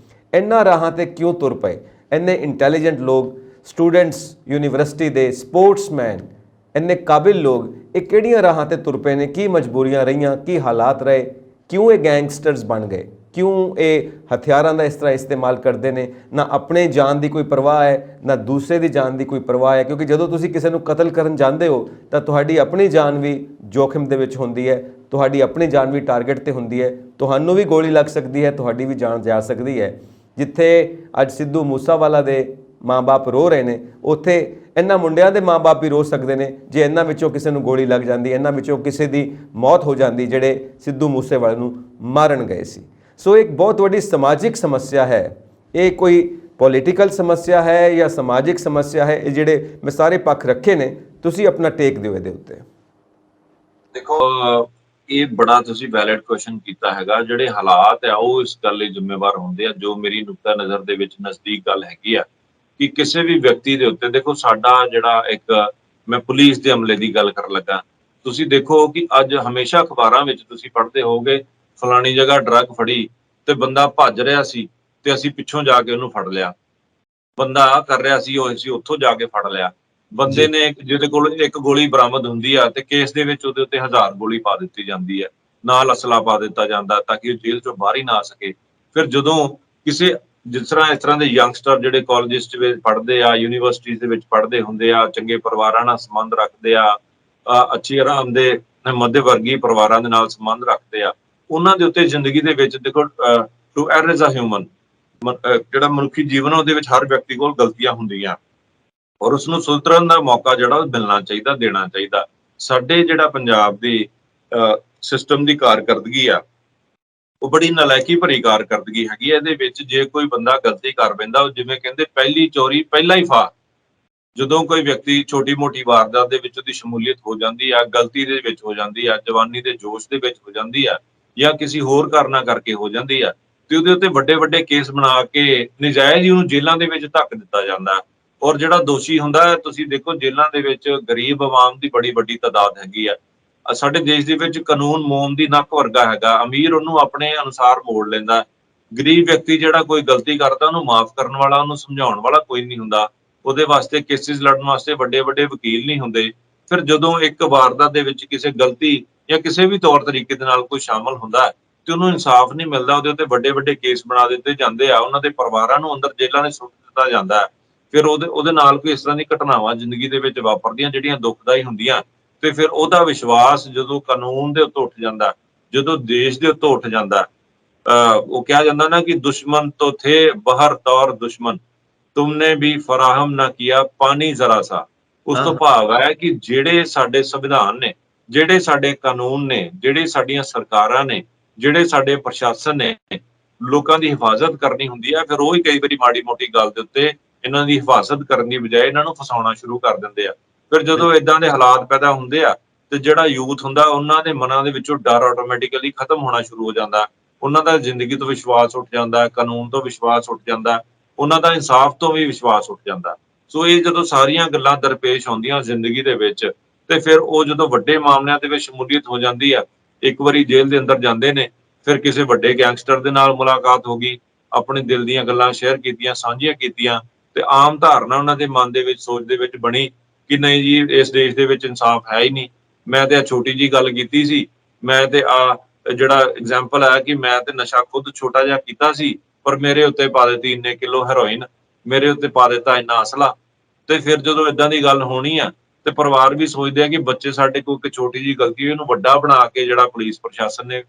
ਇਹਨਾਂ ਰਾਹਾਂ ਤੇ ਕਿਉਂ ਤੁਰ ਪਏ? ਇੰਨੇ ਇੰਟੈਲੀਜੈਂਟ ਲੋਕ, ਸਟੂਡੈਂਟਸ ਯੂਨੀਵਰਸਿਟੀ ਦੇ, ਸਪੋਰਟਸਮੈਨ, ਇੰਨੇ ਕਾਬਿਲ ਲੋਕ, ਇਹ ਕਿਹੜੀਆਂ ਰਾਹਾਂ ਤੇ ਤੁਰ ਪਏ ਨੇ? ਕੀ ਮਜਬੂਰੀਆਂ ਰਹੀਆਂ, ਕੀ ਹਾਲਾਤ ਰਹੇ, ਕਿਉਂ ਇਹ ਗੈਂਗਸਟਰਸ ਬਣ ਗਏ, ਕਿਉਂ ਇਹ ਹਥਿਆਰਾਂ ਦਾ ਇਸ ਤਰ੍ਹਾਂ ਇਸਤੇਮਾਲ ਕਰਦੇ ਨੇ? ਨਾ ਆਪਣੇ ਜਾਨ ਦੀ ਕੋਈ ਪਰਵਾਹ ਹੈ, ਨਾ ਦੂਸਰੇ ਦੀ ਜਾਨ ਦੀ ਕੋਈ ਪਰਵਾਹ ਹੈ। ਕਿਉਂਕਿ ਜਦੋਂ ਤੁਸੀਂ ਕਿਸੇ ਨੂੰ ਕਤਲ ਕਰਨ ਜਾਂਦੇ ਹੋ ਤਾਂ ਤੁਹਾਡੀ ਆਪਣੀ ਜਾਨ ਵੀ ਜੋਖਿਮ ਦੇ ਵਿੱਚ ਹੁੰਦੀ ਹੈ, ਤੁਹਾਡੀ ਆਪਣੀ ਜਾਨ ਵੀ ਟਾਰਗੇਟ ਤੇ ਹੁੰਦੀ ਹੈ। ਤੁਹਾਨੂੰ ਵੀ ਗੋਲੀ ਲੱਗ ਸਕਦੀ ਹੈ, ਤੁਹਾਡੀ ਵੀ ਜਾਨ ਜਾ ਸਕਦੀ ਹੈ। ਜਿੱਥੇ ਅੱਜ ਸਿੱਧੂ ਮੂਸਾਵਾਲਾ ਦੇ ਮਾਂ-ਬਾਪ ਰੋ ਰਹੇ ਨੇ, ਉੱਥੇ ਇਹਨਾਂ ਮੁੰਡਿਆਂ ਦੇ ਮਾਪੇ ਵੀ ਰੋ ਸਕਦੇ ਨੇ ਜੇ ਇਹਨਾਂ ਵਿੱਚੋਂ ਕਿਸੇ ਨੂੰ ਗੋਲੀ ਲੱਗ ਜਾਂਦੀ, ਇਹਨਾਂ ਵਿੱਚੋਂ ਕਿਸੇ ਦੀ ਮੌਤ ਹੋ ਜਾਂਦੀ ਜਿਹੜੇ ਸਿੱਧੂ ਮੂਸੇਵਾਲੇ ਨੂੰ ਮਾਰਨ ਗਏ ਸੀ। ਸੋ ਇੱਕ ਬਹੁਤ ਵੱਡੀ ਸਮਾਜਿਕ ਸਮੱਸਿਆ ਹੈ। ਇਹ ਕੋਈ ਪੋਲੀਟੀਕਲ ਸਮੱਸਿਆ ਹੈ ਜਾਂ ਸਮਾਜਿਕ ਸਮੱਸਿਆ ਹੈ? ਇਹ ਜਿਹੜੇ ਮੈਂ ਸਾਰੇ ਪੱਖ ਰੱਖੇ ਨੇ, ਤੁਸੀਂ ਆਪਣਾ ਟੇਕ ਦਿਓ ਇਹਦੇ ਉੱਤੇ।
ਦੇਖੋ ਇਹ ਬੜਾ ਤੁਸੀਂ ਵੈਲਿਡ ਕੁਐਸਚਨ ਕੀਤਾ ਹੈਗਾ। ਜਿਹੜੇ ਹਾਲਾਤ ਆ ਉਹ ਇਸ ਗੱਲ ਲਈ ਜ਼ਿੰਮੇਵਾਰ ਹੁੰਦੇ ਆ। ਜੋ ਮੇਰੀ ਨੁਕਤਾ ਨਜ਼ਰ ਦੇ ਵਿੱਚ ਨਜ਼ਦੀਕ ਗੱਲ ਹੈਗੀ ਆ ਕਿ ਕਿਸੇ ਵੀ ਵਿਅਕਤੀ ਦੇ ਉੱਤੇ, ਦੇਖੋ ਸਾਡਾ ਜਿਹੜਾ ਇੱਕ, ਮੈਂ ਪੁਲਿਸ ਦੇ ਅਮਲੇ ਦੀ ਗੱਲ ਕਰਨ ਲੱਗਾ, ਤੁਸੀਂ ਦੇਖੋ ਕਿ ਅੱਜ ਹਮੇਸ਼ਾ ਅਖਬਾਰਾਂ ਵਿੱਚ ਤੁਸੀਂ ਪੜ੍ਹਦੇ ਹੋਵੋਗੇ ਫਲਾਣੀ ਜਗ੍ਹਾ ਡਰੱਗ ਫੜੀ ਤੇ ਬੰਦਾ ਭੱਜ ਰਿਹਾ ਸੀ ਤੇ ਅਸੀਂ ਪਿੱਛੋਂ ਜਾ ਕੇ ਉਹਨੂੰ ਫੜ ਲਿਆ, ਬੰਦਾ ਆ ਕਰ ਰਿਹਾ ਸੀ ਉਹ ਅਸੀਂ ਉੱਥੋਂ ਜਾ ਕੇ ਫੜ ਲਿਆ। ਬੰਦੇ ਨੇ ਜਿਹਦੇ ਕੋਲ ਇੱਕ ਗੋਲੀ ਬਰਾਮਦ ਹੁੰਦੀ ਆ ਤੇ ਕੇਸ ਦੇ ਵਿੱਚ ਉਹਦੇ ਉੱਤੇ 1000 ਗੋਲੀ ਪਾ ਦਿੱਤੀ ਜਾਂਦੀ ਹੈ, ਨਾਲ ਅਸਲਾ ਪਾ ਦਿੱਤਾ ਜਾਂਦਾ ਤਾਂ ਕਿ ਉਹ ਜੇਲ੍ਹ ਚੋਂ ਬਾਹਰ ਹੀ ਨਾ ਆ ਸਕੇ। ਫਿਰ ਜਦੋਂ ਕਿਸੇ ਜਿਸ ਤਰ੍ਹਾਂ ਦੇ ਯੰਗਸਟਰ ਜਿਹੜੇ ਕਾਲਜਿਸ ਵਿੱਚ ਪੜ੍ਹਦੇ ਆ, ਯੂਨੀਵਰਸਿਟੀਜ਼ ਦੇ ਵਿੱਚ ਪੜ੍ਹਦੇ ਹੁੰਦੇ ਆ, ਚੰਗੇ ਪਰਿਵਾਰਾਂ ਨਾਲ ਸੰਬੰਧ ਰੱਖਦੇ ਆ, ਅੱਛੀ ਆਰਾਮ ਦੇ ਮੱਧ ਵਰਗੀ ਪਰਿਵਾਰਾਂ ਦੇ ਨਾਲ ਸੰਬੰਧ ਰੱਖਦੇ ਆ, ਉਹਨਾਂ ਦੇ ਉੱਤੇ ਜ਼ਿੰਦਗੀ ਦੇ ਵਿੱਚ ਦੇਖੋ to err is a human, ਜਿਹੜਾ ਮਨੁੱਖੀ ਜੀਵਨ ਉਹਦੇ ਵਿੱਚ ਹਰ ਵਿਅਕਤੀ ਕੋਲ ਗਲਤੀਆਂ ਹੁੰਦੀਆਂ ਔਰ ਉਸਨੂੰ ਸੁਧਰਨ ਦਾ ਮੌਕਾ ਜਿਹੜਾ ਉਹ ਮਿਲਣਾ ਚਾਹੀਦਾ, ਦੇਣਾ ਚਾਹੀਦਾ। ਸਾਡੇ ਜਿਹੜਾ ਪੰਜਾਬ ਦੀ ਸਿਸਟਮ ਦੀ ਕਾਰਕਰਦਗੀ ਆ ਉਹ ਬੜੀ ਨਲਾਇਕੀ ਭਰੀ ਕਾਰਕਰਦਗੀ ਹੈਗੀ ਹੈ। ਇਹਦੇ ਵਿੱਚ ਜੇ ਕੋਈ ਬੰਦਾ ਗਲਤੀ ਕਰ ਪੈਂਦਾ, ਉਹ ਜਿਵੇਂ ਕਹਿੰਦੇ ਪਹਿਲੀ ਚੋਰੀ ਪਹਿਲਾ ਹੀ ਫਾ, ਜਦੋਂ ਕੋਈ ਵਿਅਕਤੀ ਛੋਟੀ ਮੋਟੀ ਵਾਰਦਾਤ ਦੇ ਵਿੱਚ ਉਹਦੀ ਸ਼ਮੂਲੀਅਤ ਹੋ ਜਾਂਦੀ ਆ, ਗਲਤੀ ਦੇ ਵਿੱਚ ਹੋ ਜਾਂਦੀ ਆ, ਜਵਾਨੀ ਦੇ ਜੋਸ਼ ਦੇ ਵਿੱਚ ਹੋ ਜਾਂਦੀ ਆ, ਜਾਂ ਕਿਸੇ ਹੋਰ ਕਾਰਨਾਂ ਕਰਕੇ ਹੋ ਜਾਂਦੀ ਆ, ਤੇ ਉਹਦੇ ਉੱਤੇ ਵੱਡੇ ਵੱਡੇ ਕੇਸ ਬਣਾ ਕੇ ਨਜਾਇਜ਼ ਹੀ ਉਹਨੂੰ ਜੇਲ੍ਹਾਂ ਦੇ ਵਿੱਚ ਧੱਕ ਦਿੱਤਾ ਜਾਂਦਾ। ਔਰ ਜਿਹੜਾ ਦੋਸ਼ੀ ਹੁੰਦਾ, ਤੁਸੀਂ ਦੇਖੋ ਜੇਲ੍ਹਾਂ ਦੇ ਵਿੱਚ ਗਰੀਬ ਆਵਾਮ ਦੀ ਬੜੀ ਵੱਡੀ ਤਾਦਾਦ ਹੈਗੀ ਆ। ਸਾਡੇ ਦੇਸ਼ ਦੇ ਵਿੱਚ ਕਾਨੂੰਨ ਮੋਮ ਦੀ ਨੱਕ ਵਰਗਾ ਹੈਗਾ, ਅਮੀਰ ਉਹਨੂੰ ਆਪਣੇ ਅਨੁਸਾਰ ਮੋੜ ਲੈਂਦਾ, ਗਰੀਬ ਵਿਅਕਤੀ ਜਿਹੜਾ ਕੋਈ ਗਲਤੀ ਕਰਦਾ ਉਹਨੂੰ ਮਾਫ ਕਰਨ ਵਾਲਾ, ਉਹਨੂੰ ਸਮਝਾਉਣ ਵਾਲਾ ਕੋਈ ਨਹੀਂ ਹੁੰਦਾ। ਉਹਦੇ ਵਾਸਤੇ ਕੇਸਿਸ ਲੜਨ ਵਾਸਤੇ ਵੱਡੇ ਵੱਡੇ ਵਕੀਲ ਨਹੀਂ ਹੁੰਦੇ। ਫਿਰ ਜਦੋਂ ਇੱਕ ਵਾਰਦਾਤ ਦੇ ਵਿੱਚ ਕਿਸੇ ਗਲਤੀ ਜਾਂ ਕਿਸੇ ਵੀ ਤੌਰ ਤਰੀਕੇ ਦੇ ਨਾਲ ਕੋਈ ਸ਼ਾਮਲ ਹੁੰਦਾ ਤੇ ਉਹਨੂੰ ਇਨਸਾਫ ਨਹੀਂ ਮਿਲਦਾ, ਉਹਦੇ ਉੱਤੇ ਵੱਡੇ ਵੱਡੇ ਕੇਸ ਬਣਾ ਦਿੱਤੇ ਜਾਂਦੇ ਆ, ਉਹਨਾਂ ਦੇ ਪਰਿਵਾਰਾਂ ਨੂੰ ਅੰਦਰ ਜੇਲ੍ਹਾਂ ਦੇ ਸੁੱਟ ਦਿੱਤਾ ਜਾਂਦਾ। ਫਿਰ ਉਹਦੇ ਨਾਲ ਕੋਈ ਇਸ ਤਰ੍ਹਾਂ ਦੀ ਘਟਨਾਵਾਂ ਜ਼ਿੰਦਗੀ ਦੇ ਵਿੱਚ ਵਾਪਰਦੀਆਂ ਜਿਹੜੀਆਂ ਦੁਖਦਾਈ ਹੁੰਦੀਆਂ, ਤੇ ਫਿਰ ਉਹਦਾ ਵਿਸ਼ਵਾਸ ਜਦੋਂ ਕਾਨੂੰਨ ਦੇ ਉੱਤੇ ਉੱਠ ਜਾਂਦਾ, ਜਦੋਂ ਦੇਸ਼ ਦੇ ਉੱਤੇ ਉੱਠ ਜਾਂਦਾ, ਉਹ ਕਿਹਾ ਜਾਂਦਾ ਨਾ ਕਿ ਦੁਸ਼ਮਨ ਤੋਂ ਥੇ ਬਾਹਰ ਤੌਰ ਦੁਸ਼ਮਨ, ਤੁਮਨੇ ਵੀ ਫਰਾਹਮ ਨਾ ਕੀਆ ਪਾਣੀ ਜ਼ਰਾ ਸਾ। ਉਸ ਤੋਂ ਭਾਵ ਹੈ ਕਿ ਜਿਹੜੇ ਸਾਡੇ ਸੰਵਿਧਾਨ ਨੇ, ਜਿਹੜੇ ਸਾਡੇ ਕਾਨੂੰਨ ਨੇ, ਜਿਹੜੇ ਸਾਡੀਆਂ ਸਰਕਾਰਾਂ ਨੇ, ਜਿਹੜੇ ਸਾਡੇ ਪ੍ਰਸ਼ਾਸਨ ਨੇ, ਲੋਕਾਂ ਦੀ ਹਿਫਾਜ਼ਤ ਕਰਨੀ ਹੁੰਦੀ ਹੈ, ਫਿਰ ਉਹ ਹੀ ਕਈ ਵਾਰੀ ਮਾੜੀ ਮੋਟੀ ਗੱਲ ਦੇ ਉੱਤੇ ਇਹਨਾਂ ਦੀ ਹਿਫਾਜ਼ਤ ਕਰਨ ਦੀ ਬਜਾਏ ਇਹਨਾਂ ਨੂੰ ਫਸਾਉਣਾ ਸ਼ੁਰੂ ਕਰ ਦਿੰਦੇ ਆ। ਫਿਰ ਜਦੋਂ ਇਦਾਂ ਦੇ ਹਾਲਾਤ ਪੈਦਾ ਹੁੰਦੇ ਆ ਤੇ ਜਿਹੜਾ ਯੂਥ ਹੁੰਦਾ, ਉਹਨਾਂ ਦੇ ਮਨਾਂ ਦੇ ਵਿੱਚੋਂ ਡਰ ਆਟੋਮੈਟਿਕਲੀ ਖਤਮ ਹੋਣਾ ਸ਼ੁਰੂ ਹੋ ਜਾਂਦਾ, ਉਹਨਾਂ ਦਾ ਜ਼ਿੰਦਗੀ ਤੋਂ ਵਿਸ਼ਵਾਸ ਉੱਠ ਜਾਂਦਾ, ਕਾਨੂੰਨ ਤੋਂ ਵਿਸ਼ਵਾਸ ਉੱਠ ਜਾਂਦਾ, ਉਹਨਾਂ ਦਾ ਇਨਸਾਫ ਤੋਂ ਵੀ ਵਿਸ਼ਵਾਸ ਉੱਠ ਜਾਂਦਾ। ਸੋ ਇਹ ਜਦੋਂ ਸਾਰੀਆਂ ਗੱਲਾਂ ਦਰਪੇਸ਼ ਆਉਂਦੀਆਂ ਜ਼ਿੰਦਗੀ ਦੇ ਵਿੱਚ, ਤੇ ਫਿਰ ਉਹ ਜਦੋਂ ਵੱਡੇ ਮਾਮਲਿਆਂ ਦੇ ਵਿੱਚ ਸ਼ਮੂਲੀਅਤ ਹੋ ਜਾਂਦੀ ਆ, ਇੱਕ ਵਾਰੀ ਜੇਲ੍ਹ ਦੇ ਅੰਦਰ ਜਾਂਦੇ ਨੇ, ਫਿਰ ਕਿਸੇ ਵੱਡੇ ਗੈਂਗਸਟਰ ਦੇ ਨਾਲ ਮੁਲਾਕਾਤ ਹੋ ਗਈ, ਆਪਣੇ ਦਿਲ ਦੀਆਂ ਗੱਲਾਂ ਸ਼ੇਅਰ ਕੀਤੀਆਂ, ਸਾਂਝੀਆਂ ਕੀਤੀਆਂ, ਤੇ ਆਮ ਧਾਰਨਾ ਉਹਨਾਂ ਦੇ ਮਨ ਦੇ ਵਿੱਚ, ਸੋਚ ਦੇ ਵਿੱਚ ਬਣੀ ਕਿ ਨਹੀਂ ਜੀ ਇਸ ਦੇਸ਼ ਦੇ ਵਿੱਚ ਇਨਸਾਫ ਹੈ ਹੀ ਨਹੀਂ। ਮੈਂ ਤੇ ਆ ਛੋਟੀ ਜੀ ਗੱਲ ਕੀਤੀ ਸੀ, ਮੈਂ ਤੇ ਆ ਜਿਹੜਾ ਐਗਜ਼ਾਮਪਲ ਹੈ ਕਿ ਮੈਂ ਤੇ ਨਸ਼ਾ ਖੁਦ ਛੋਟਾ ਜਿਹਾ ਕੀਤਾ ਸੀ, ਪਰ ਮੇਰੇ ਉੱਤੇ ਪਾ ਦਿੱਤੀ ਇੰਨੇ ਕਿਲੋ ਹੈਰੋਇਨ, ਮੇਰੇ ਉੱਤੇ ਪਾ ਦਿੱਤਾ ਇੰਨਾ ਅਸਲਾ। ਤੇ ਫਿਰ ਜਦੋਂ ਇਦਾਂ ਦੀ ਗੱਲ ਹੋਣੀ ਆ ਤੇ ਪਰਿਵਾਰ ਵੀ ਸੋਚਦੇ ਆ ਕਿ ਬੱਚੇ ਸਾਡੇ ਕੋਲ ਇੱਕ ਛੋਟੀ ਜੀ ਗਲਤੀ ਉਹਨੂੰ ਵੱਡਾ ਬਣਾ ਕੇ ਜਿਹੜਾ ਪੁਲਿਸ ਪ੍ਰਸ਼ਾਸਨ ਨੇ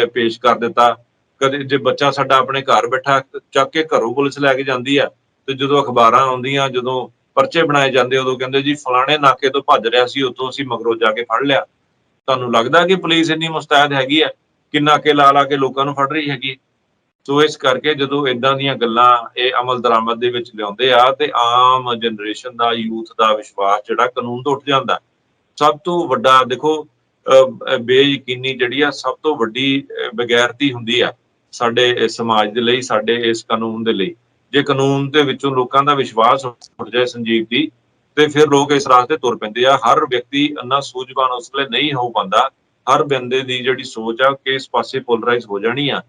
ਪੇਸ਼ ਕਰ ਦਿੱਤਾ। ਕਦੇ ਜੇ ਬੱਚਾ ਸਾਡਾ ਆਪਣੇ ਘਰ ਬੈਠਾ ਚੱਕ ਕੇ ਘਰੋਂ ਪੁਲਿਸ ਲੈ ਕੇ ਜਾਂਦੀ ਆ, ਤੇ ਜਦੋਂ ਅਖਬਾਰਾਂ ਆਉਂਦੀਆਂ, ਜਦੋਂ ਪਰਚੇ ਬਣਾਏ ਜਾਂਦੇ, ਉਦੋਂ ਕਹਿੰਦੇ ਜੀ ਫਲਾਣੇ ਨਾਕੇ ਤੋਂ ਭੱਜ ਰਿਹਾ ਸੀ, ਉੱਥੋਂ ਅਸੀਂ ਮਗਰੋਂ ਜਾ ਕੇ ਫੜ ਲਿਆ। ਤੁਹਾਨੂੰ ਲੱਗਦਾ ਕਿ ਪੁਲਿਸ ਇੰਨੀ ਮੁਸਤੈਦ ਹੈਗੀ ਹੈ ਕਿ ਨਾਕੇ ਲਾ ਕੇ ਲੋਕਾਂ ਨੂੰ ਫੜ ਰਹੀ ਹੈਗੀ? ਸੋ ਇਸ ਕਰਕੇ ਜਦੋਂ ਇਦਾਂ ਦੀਆਂ ਗੱਲਾਂ ਇਹ ਅਮਲ ਦਰਾਮਦ ਦੇ ਵਿੱਚ ਲਿਆਉਂਦੇ ਆ ਤੇ ਆਮ ਜਨਰੇਸ਼ਨ ਦਾ, ਯੂਥ ਦਾ ਵਿਸ਼ਵਾਸ ਜਿਹੜਾ ਕਾਨੂੰਨ ਤੋਂ ਉੱਠ ਜਾਂਦਾ। ਸਭ ਤੋਂ ਵੱਡਾ ਦੇਖੋ ਬੇਯਕੀਨੀ ਜਿਹੜੀ ਆ ਸਭ ਤੋਂ ਵੱਡੀ ਬੇਗੈਰਤੀ ਹੁੰਦੀ ਆ ਸਾਡੇ ਸਮਾਜ ਦੇ ਲਈ, ਸਾਡੇ ਇਸ ਕਾਨੂੰਨ ਦੇ ਲਈ। ਜੇ ਕਾਨੂੰਨ ਦੇ ਵਿੱਚੋਂ ਲੋਕਾਂ ਦਾ ਵਿਸ਼ਵਾਸ ਉੱਠ ਜਾਏ ਸੰਜੀਵ ਜੀ, ਤੇ ਫਿਰ ਲੋਕ ਇਸ ਰਾਸਤੇ ਤੁਰ ਪੈਂਦੇ ਆ। ਹਰ ਵਿਅਕਤੀ ਇੰਨਾ ਸੂਝਵਾਨ ਉਸ ਵੇਲੇ ਨਹੀਂ ਹੋ ਪਾਉਂਦਾ, ਹਰ ਬੰਦੇ ਦੀ ਜਿਹੜੀ ਸੋਚ ਆ ਕਿ ਇਸ ਪਾਸੇ ਪੋਲਰਾਈਜ਼ ਹੋ ਜਾਣੀ ਆ,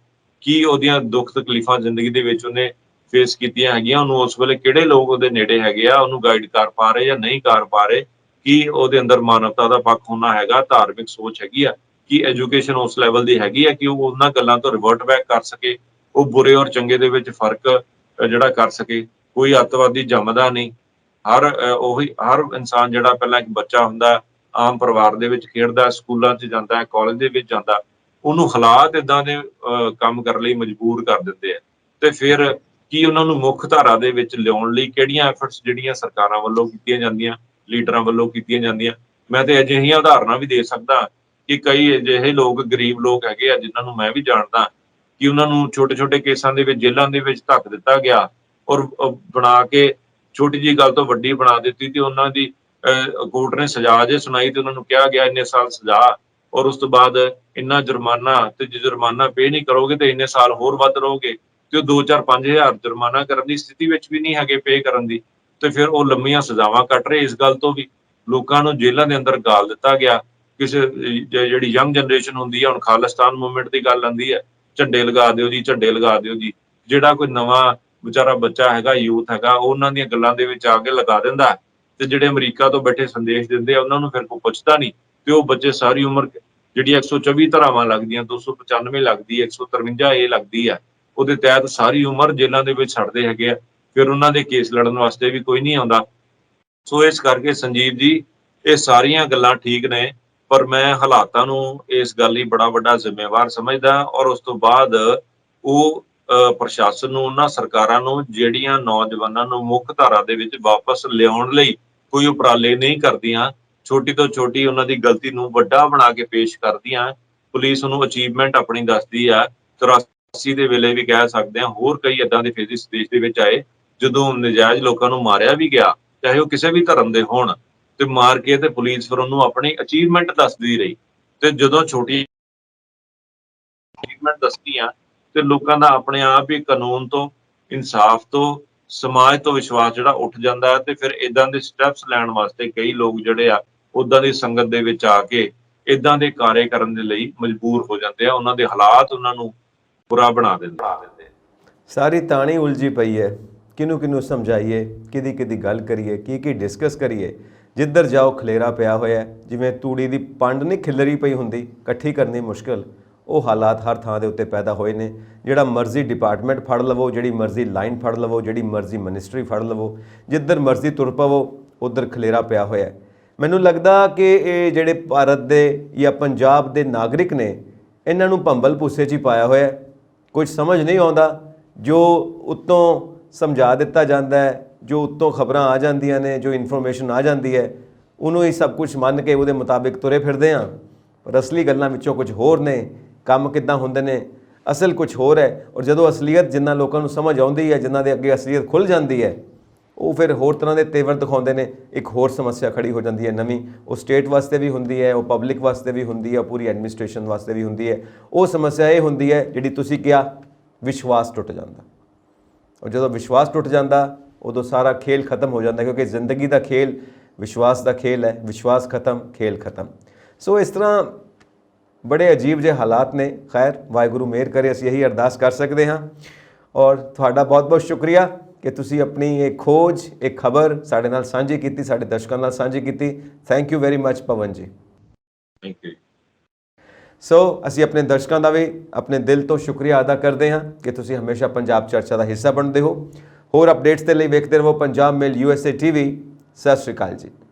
ਕੀ ਉਹਦੀਆਂ ਦੁੱਖ ਤਕਲੀਫਾਂ ਜ਼ਿੰਦਗੀ ਦੇ ਵਿੱਚ ਉਹਨੇ ਫੇਸ ਕੀਤੀਆਂ ਹੈਗੀਆਂ, ਉਹਨੂੰ ਉਸ ਵੇਲੇ ਕਿਹੜੇ ਲੋਕ ਉਹਦੇ ਨੇੜੇ ਹੈਗੇ ਆ, ਉਹਨੂੰ ਗਾਈਡ ਕਰ ਪਾ ਰਹੇ ਜਾਂ ਨਹੀਂ ਕਰ ਪਾ ਰਹੇ, ਕੀ ਉਹਦੇ ਅੰਦਰ ਮਾਨਵਤਾ ਦਾ ਪੱਖ ਹੋਣਾ ਹੈਗਾ, ਧਾਰਮਿਕ ਸੋਚ ਹੈਗੀ ਆ, ਕੀ ਐਜੂਕੇਸ਼ਨ ਉਸ ਲੈਵਲ ਦੀ ਹੈਗੀ ਆ ਕਿ ਉਹ ਉਹਨਾਂ ਗੱਲਾਂ ਤੋਂ ਰਿਵਰਟ ਬੈਕ ਕਰ ਸਕੇ, ਉਹ ਬੁਰੇ ਔਰ ਚੰਗੇ ਦੇ ਵਿੱਚ ਫਰਕ ਜਿਹੜਾ ਕਰ ਸਕੇ। ਕੋਈ ਅੱਤਵਾਦੀ ਜੰਮਦਾ ਨਹੀਂ, ਹਰ ਇਨਸਾਨ ਜਿਹੜਾ ਪਹਿਲਾਂ ਇੱਕ ਬੱਚਾ ਹੁੰਦਾ, ਆਮ ਪਰਿਵਾਰ ਦੇ ਵਿੱਚ ਖੇਡਦਾ, ਸਕੂਲਾਂ 'ਚ ਜਾਂਦਾ, ਕਾਲਜ ਦੇ ਵਿੱਚ ਜਾਂਦਾ, ਉਹਨੂੰ ਹਾਲਾਤ ਇਦਾਂ ਦੇ ਕੰਮ ਕਰਨ ਲਈ ਮਜਬੂਰ ਕਰ ਦਿੰਦੇ ਆ। ਤੇ ਫਿਰ ਕਿ ਉਹਨਾਂ ਨੂੰ ਮੁੱਖ ਧਾਰਾ ਦੇ ਵਿੱਚ ਲਿਆਉਣ ਲਈ ਕਿਹੜੀਆਂ ਐਫਰਟਸ ਜਿਹੜੀਆਂ ਸਰਕਾਰਾਂ ਵੱਲੋਂ ਕੀਤੀਆਂ ਜਾਂਦੀਆਂ, ਲੀਡਰਾਂ ਵੱਲੋਂ ਕੀਤੀਆਂ ਜਾਂਦੀਆਂ। ਮੈਂ ਤੇ ਅਜਿਹੀਆਂ ਉਦਾਹਰਨਾਂ ਵੀ ਦੇ ਸਕਦਾ ਕਿ ਕਈ ਅਜਿਹੇ ਲੋਕ, ਗਰੀਬ ਲੋਕ ਹੈਗੇ ਆ ਜਿਨ੍ਹਾਂ ਨੂੰ ਮੈਂ ਵੀ ਜਾਣਦਾ, ਕਿ ਉਹਨਾਂ ਨੂੰ ਛੋਟੇ-ਛੋਟੇ ਕੇਸਾਂ ਦੇ ਵਿੱਚ ਜੇਲ੍ਹਾਂ ਦੇ ਵਿੱਚ ਧੱਕ ਦਿੱਤਾ ਗਿਆ ਔਰ ਬਣਾ ਕੇ ਛੋਟੀ ਜਿਹੀ ਗੱਲ ਤੋਂ ਵੱਡੀ ਬਣਾ ਦਿੱਤੀ ਤੇ ਉਹਨਾਂ ਦੀ ਕੋਰਟ ਨੇ ਸਜ਼ਾ ਜੇ ਸੁਣਾਈ ਤੇ ਉਹਨਾਂ ਨੂੰ ਕਿਹਾ ਗਿਆ ਇੰਨੇ ਸਾਲ ਸਜ਼ਾ ਔਰ ਉਸ ਤੋਂ ਬਾਅਦ ਇੰਨਾ ਜੁਰਮਾਨਾ, ਤੇ ਜੇ ਜੁਰਮਾਨਾ ਪੇ ਨਹੀਂ ਕਰੋਗੇ ਤੇ ਇੰਨੇ ਸਾਲ ਹੋਰ ਵੱਧ ਰਹੋਗੇ। ਤੇ ਉਹ 2-4 5,000 ਜੁਰਮਾਨਾ ਕਰਨ ਦੀ ਸਥਿਤੀ ਵਿੱਚ ਵੀ ਨਹੀਂ ਹੈਗੇ ਪੇ ਕਰਨ ਦੀ, ਤੇ ਫਿਰ ਉਹ ਲੰਮੀਆਂ ਸਜ਼ਾਵਾਂ ਕੱਟ ਰਹੇ। ਇਸ ਗੱਲ ਤੋਂ ਵੀ ਲੋਕਾਂ ਨੂੰ ਜੇਲ੍ਹਾਂ ਦੇ ਅੰਦਰ ਗਾਲ ਦਿੱਤਾ ਗਿਆ। ਕਿਸੇ ਜਿਹੜੀ ਯੰਗ ਜਨਰੇਸ਼ਨ ਹੁੰਦੀ ਹੈ, ਹੁਣ ਖਾਲਿਸਤਾਨ ਮੂਵਮੈਂਟ ਦੀ ਗੱਲ ਆਉਂਦੀ ਹੈ, ਝੰਡੇ ਲਗਾ ਦਿਓ ਜੀ, ਝੰਡੇ ਲਗਾ ਦਿਓ ਜੀ। ਜਿਹੜਾ ਕੋਈ ਨਵਾਂ ਵਿਚਾਰਾ ਬੱਚਾ ਹੈਗਾ, ਯੂਥ ਹੈਗਾ, ਉਹਨਾਂ ਦੀਆਂ ਗੱਲਾਂ ਦੇ ਵਿੱਚ ਆ ਕੇ ਲਗਾ ਦਿੰਦਾ, ਤੇ ਜਿਹੜੇ ਅਮਰੀਕਾ ਤੋਂ ਬੈਠੇ ਸੰਦੇਸ਼ ਦਿੰਦੇ ਆ ਉਹਨਾਂ ਨੂੰ ਫਿਰ ਕੋਈ ਪੁੱਛਦਾ ਨਹੀਂ, ਤੇ ਉਹ ਬੱਚੇ ਸਾਰੀ ਉਮਰ ਜਿਹੜੀ 124 ਧਾਰਾਵਾਂ ਲੱਗਦੀਆਂ, 295 ਲੱਗਦੀ ਹੈ, 153 ਲੱਗਦੀ ਹੈ, ਉਹਦੇ ਤਹਿਤ ਸਾਰੀ ਉਮਰ ਜੇਲ੍ਹਾਂ ਦੇ ਵਿੱਚ ਛੱਡਦੇ ਹੈਗੇ ਆ। ਫਿਰ ਉਹਨਾਂ ਦੇ ਕੇਸ ਲੜਨ ਵਾਸਤੇ ਵੀ ਕੋਈ ਨਹੀਂ ਆਉਂਦਾ। ਸੋ ਇਸ ਕਰਕੇ ਸੰਜੀਵ ਜੀ, ਇਹ ਸਾਰੀਆਂ ਗੱਲਾਂ ਠੀਕ ਨੇ, ਪਰ ਮੈਂ ਹਾਲਾਤਾਂ ਨੂੰ ਇਸ ਗੱਲ ਲਈ ਬੜਾ ਵੱਡਾ ਜ਼ਿੰਮੇਵਾਰ ਸਮਝਦਾ ਔਰ ਉਸ ਤੋਂ ਬਾਅਦ ਉਹ ਪ੍ਰਸ਼ਾਸਨ ਨੂੰ, ਉਹਨਾਂ ਸਰਕਾਰਾਂ ਨੂੰ ਜਿਹੜੀਆਂ ਨੌਜਵਾਨਾਂ ਨੂੰ ਮੁੱਖ ਧਾਰਾ ਦੇ ਵਿੱਚ ਵਾਪਸ ਲਿਆਉਣ ਲਈ ਕੋਈ ਉਪਰਾਲੇ ਨਹੀਂ ਕਰਦੀਆਂ, ਛੋਟੀ ਤੋਂ ਛੋਟੀ ਉਹਨਾਂ ਦੀ ਗਲਤੀ ਨੂੰ ਵੱਡਾ ਬਣਾ ਕੇ ਪੇਸ਼ ਕਰਦੀਆਂ। ਪੁਲਿਸ ਉਹਨੂੰ ਅਚੀਵਮੈਂਟ ਆਪਣੀ ਦੱਸਦੀ ਆ। 84 ਦੇ ਵੇਲੇ ਵੀ ਕਹਿ ਸਕਦੇ ਹਾਂ, ਹੋਰ ਕਈ ਏਦਾਂ ਦੇ ਫੇਜ਼ਿਸ ਦੇਸ਼ ਦੇ ਵਿੱਚ ਆਏ ਜਦੋਂ ਨਜਾਇਜ਼ ਲੋਕਾਂ ਨੂੰ ਮਾਰਿਆ ਵੀ ਗਿਆ, ਚਾਹੇ ਉਹ ਕਿਸੇ ਵੀ ਧਰਮ ਦੇ ਹੋਣ, ਤੇ ਮਾਰ ਕੇ ਤੇ ਪੁਲਿਸ ਫਿਰ ਉਹਨੂੰ ਆਪਣੀ ਅਚੀਵਮੈਂਟ ਦੱਸਦੀ ਰਹੀ। ਤੇ ਜਦੋਂ ਛੋਟੀ ਅਚੀਵਮੈਂਟ ਦੱਸਦੀਆਂ ਤੇ ਲੋਕਾਂ ਦਾ ਆਪਣੇ ਆਪ ਹੀ ਕਾਨੂੰਨ ਤੋਂ, ਇਨਸਾਫ ਤੋਂ, ਸਮਾਜ ਤੋਂ ਵਿਸ਼ਵਾਸ ਜਿਹੜਾ ਉੱਠ ਜਾਂਦਾ ਹੈ। ਤੇ ਫਿਰ ਇਦਾਂ ਦੇ ਸਟੈਪਸ ਲੈਣ ਵਾਸਤੇ ਕਈ ਲੋਕ ਜਿਹੜੇ ਆ ਉਦਾਂ ਦੀ ਸੰਗਤ ਦੇ ਵਿੱਚ ਆ ਕੇ ਇਦਾਂ ਦੇ ਕਾਰੇ ਕਰਨ ਦੇ ਲਈ ਮਜਬੂਰ ਹੋ ਜਾਂਦੇ ਆ। ਉਹਨਾਂ ਦੇ ਹਾਲਾਤ ਉਹਨਾਂ ਨੂੰ ਬੁਰਾ ਬਣਾ ਦਿੰਦੇ।
ਸਾਰੀ ਤਾਣੀ ਉਲਝੀ ਪਈ ਹੈ, ਕਿਹਨੂੰ ਕਿਹਨੂੰ ਸਮਝਾਈਏ, ਕਿਹਦੀ ਕਿਹਦੀ ਗੱਲ ਕਰੀਏ, ਕੀ ਡਿਸਕਸ ਕਰੀਏ। ਜਿੱਧਰ ਜਾਓ ਖਲੇਰਾ ਪਿਆ ਹੋਇਆ, ਜਿਵੇਂ ਤੂੜੀ ਦੀ ਪੰਡ ਨਹੀਂ ਖਿਲਰੀ ਪਈ ਹੁੰਦੀ, ਇਕੱਠੀ ਕਰਨੀ ਮੁਸ਼ਕਿਲ, ਉਹ ਹਾਲਾਤ ਹਰ ਥਾਂ ਦੇ ਉੱਤੇ ਪੈਦਾ ਹੋਏ ਨੇ। ਜਿਹੜਾ ਮਰਜ਼ੀ ਡਿਪਾਰਟਮੈਂਟ ਫੜ ਲਵੋ, ਜਿਹੜੀ ਮਰਜ਼ੀ ਲਾਈਨ ਫੜ ਲਵੋ, ਜਿਹੜੀ ਮਰਜ਼ੀ ਮਿਨਿਸਟਰੀ ਫੜ ਲਵੋ, ਜਿੱਧਰ ਮਰਜ਼ੀ ਤੁਰ ਪਵੋ ਉੱਧਰ ਖਲੇਰਾ ਪਿਆ ਹੋਇਆ। ਮੈਨੂੰ ਲੱਗਦਾ ਕਿ ਇਹ ਜਿਹੜੇ ਭਾਰਤ ਦੇ ਜਾਂ ਪੰਜਾਬ ਦੇ ਨਾਗਰਿਕ ਨੇ, ਇਹਨਾਂ ਨੂੰ ਭੰਬਲ ਭੂਸੇ 'ਚ ਹੀ ਪਾਇਆ ਹੋਇਆ। ਕੁਝ ਸਮਝ ਨਹੀਂ ਆਉਂਦਾ। ਜੋ ਉੱਤੋਂ ਸਮਝਾ ਦਿੱਤਾ ਜਾਂਦਾ ਹੈ, ਜੋ ਉੱਤੋਂ ਖਬਰਾਂ ਆ ਜਾਂਦੀਆਂ ਨੇ, ਜੋ ਇਨਫੋਰਮੇਸ਼ਨ ਆ ਜਾਂਦੀ ਹੈ, ਉਹਨੂੰ ਹੀ ਸਭ ਕੁਝ ਮੰਨ ਕੇ ਉਹਦੇ ਮੁਤਾਬਿਕ ਤੁਰੇ ਫਿਰਦੇ ਹਾਂ। ਪਰ ਅਸਲੀ ਗੱਲਾਂ ਵਿੱਚੋਂ ਕੁਝ ਹੋਰ ਨੇ, ਕੰਮ ਕਿੱਦਾਂ ਹੁੰਦੇ ਨੇ, ਅਸਲ ਕੁਝ ਹੋਰ ਹੈ। ਔਰ ਜਦੋਂ ਅਸਲੀਅਤ ਜਿਨ੍ਹਾਂ ਲੋਕਾਂ ਨੂੰ ਸਮਝ ਆਉਂਦੀ ਹੈ, ਜਿਨ੍ਹਾਂ ਦੇ ਅੱਗੇ ਅਸਲੀਅਤ ਖੁੱਲ੍ਹ ਜਾਂਦੀ ਹੈ, ਉਹ ਫਿਰ ਹੋਰ ਤਰ੍ਹਾਂ ਦੇ ਤੇਵਰ ਦਿਖਾਉਂਦੇ ਨੇ। ਇੱਕ ਹੋਰ ਸਮੱਸਿਆ ਖੜੀ ਹੋ ਜਾਂਦੀ ਹੈ ਨਵੀਂ। ਉਹ ਸਟੇਟ ਵਾਸਤੇ ਵੀ ਹੁੰਦੀ ਹੈ, ਉਹ ਪਬਲਿਕ ਵਾਸਤੇ ਵੀ ਹੁੰਦੀ ਹੈ, ਪੂਰੀ ਐਡਮਿਨਿਸਟ੍ਰੇਸ਼ਨ ਵਾਸਤੇ ਵੀ ਹੁੰਦੀ ਹੈ। ਉਹ ਸਮੱਸਿਆ ਇਹ ਹੁੰਦੀ ਹੈ ਜਿਹੜੀ ਤੁਸੀਂ ਕਿਹਾ, ਵਿਸ਼ਵਾਸ ਟੁੱਟ ਜਾਂਦਾ। ਔਰ ਜਦੋਂ ਵਿਸ਼ਵਾਸ ਟੁੱਟ ਜਾਂਦਾ, ਉਦੋਂ ਸਾਰਾ ਖੇਲ ਖਤਮ ਹੋ ਜਾਂਦਾ, ਕਿਉਂਕਿ ਜ਼ਿੰਦਗੀ ਦਾ ਖੇਲ ਵਿਸ਼ਵਾਸ ਦਾ ਖੇਲ ਹੈ। ਵਿਸ਼ਵਾਸ ਖਤਮ, ਖੇਲ ਖਤਮ। ਸੋ ਇਸ ਤਰ੍ਹਾਂ ਬੜੇ ਅਜੀਬ ਜਿਹੇ ਹਾਲਾਤ ਨੇ। ਖੈਰ, ਵਾਹਿਗੁਰੂ ਮਿਹਰ ਕਰੇ, ਅਸੀਂ ਇਹੀ ਅਰਦਾਸ ਕਰ ਸਕਦੇ ਹਾਂ। ਔਰ ਤੁਹਾਡਾ ਬਹੁਤ ਬਹੁਤ ਸ਼ੁਕਰੀਆ ਕਿ ਤੁਸੀਂ ਆਪਣੀ ਇਹ ਖੋਜ, ਇਹ ਖਬਰ ਸਾਡੇ ਨਾਲ ਸਾਂਝੀ ਕੀਤੀ, ਸਾਡੇ ਦਰਸ਼ਕਾਂ ਨਾਲ ਸਾਂਝੀ ਕੀਤੀ। ਥੈਂਕ ਯੂ ਵੈਰੀ ਮੱਚ ਪਵਨ ਜੀ।
Thank you.
ਸੋ ਅਸੀਂ ਆਪਣੇ ਦਰਸ਼ਕਾਂ ਦਾ ਵੀ ਆਪਣੇ ਦਿਲ ਤੋਂ ਸ਼ੁਕਰੀਆ ਅਦਾ ਕਰਦੇ ਹਾਂ ਕਿ ਤੁਸੀਂ ਹਮੇਸ਼ਾ ਪੰਜਾਬ ਚਰਚਾ ਦਾ ਹਿੱਸਾ ਬਣਦੇ ਹੋ। ਹੋਰ ਅਪਡੇਟਸ ਦੇ ਲਈ ਵੇਖਦੇ ਰਹੋ ਪੰਜਾਬ ਮੇਲ USA TV। ਸਤਿ ਸ਼੍ਰੀ ਅਕਾਲ ਜੀ।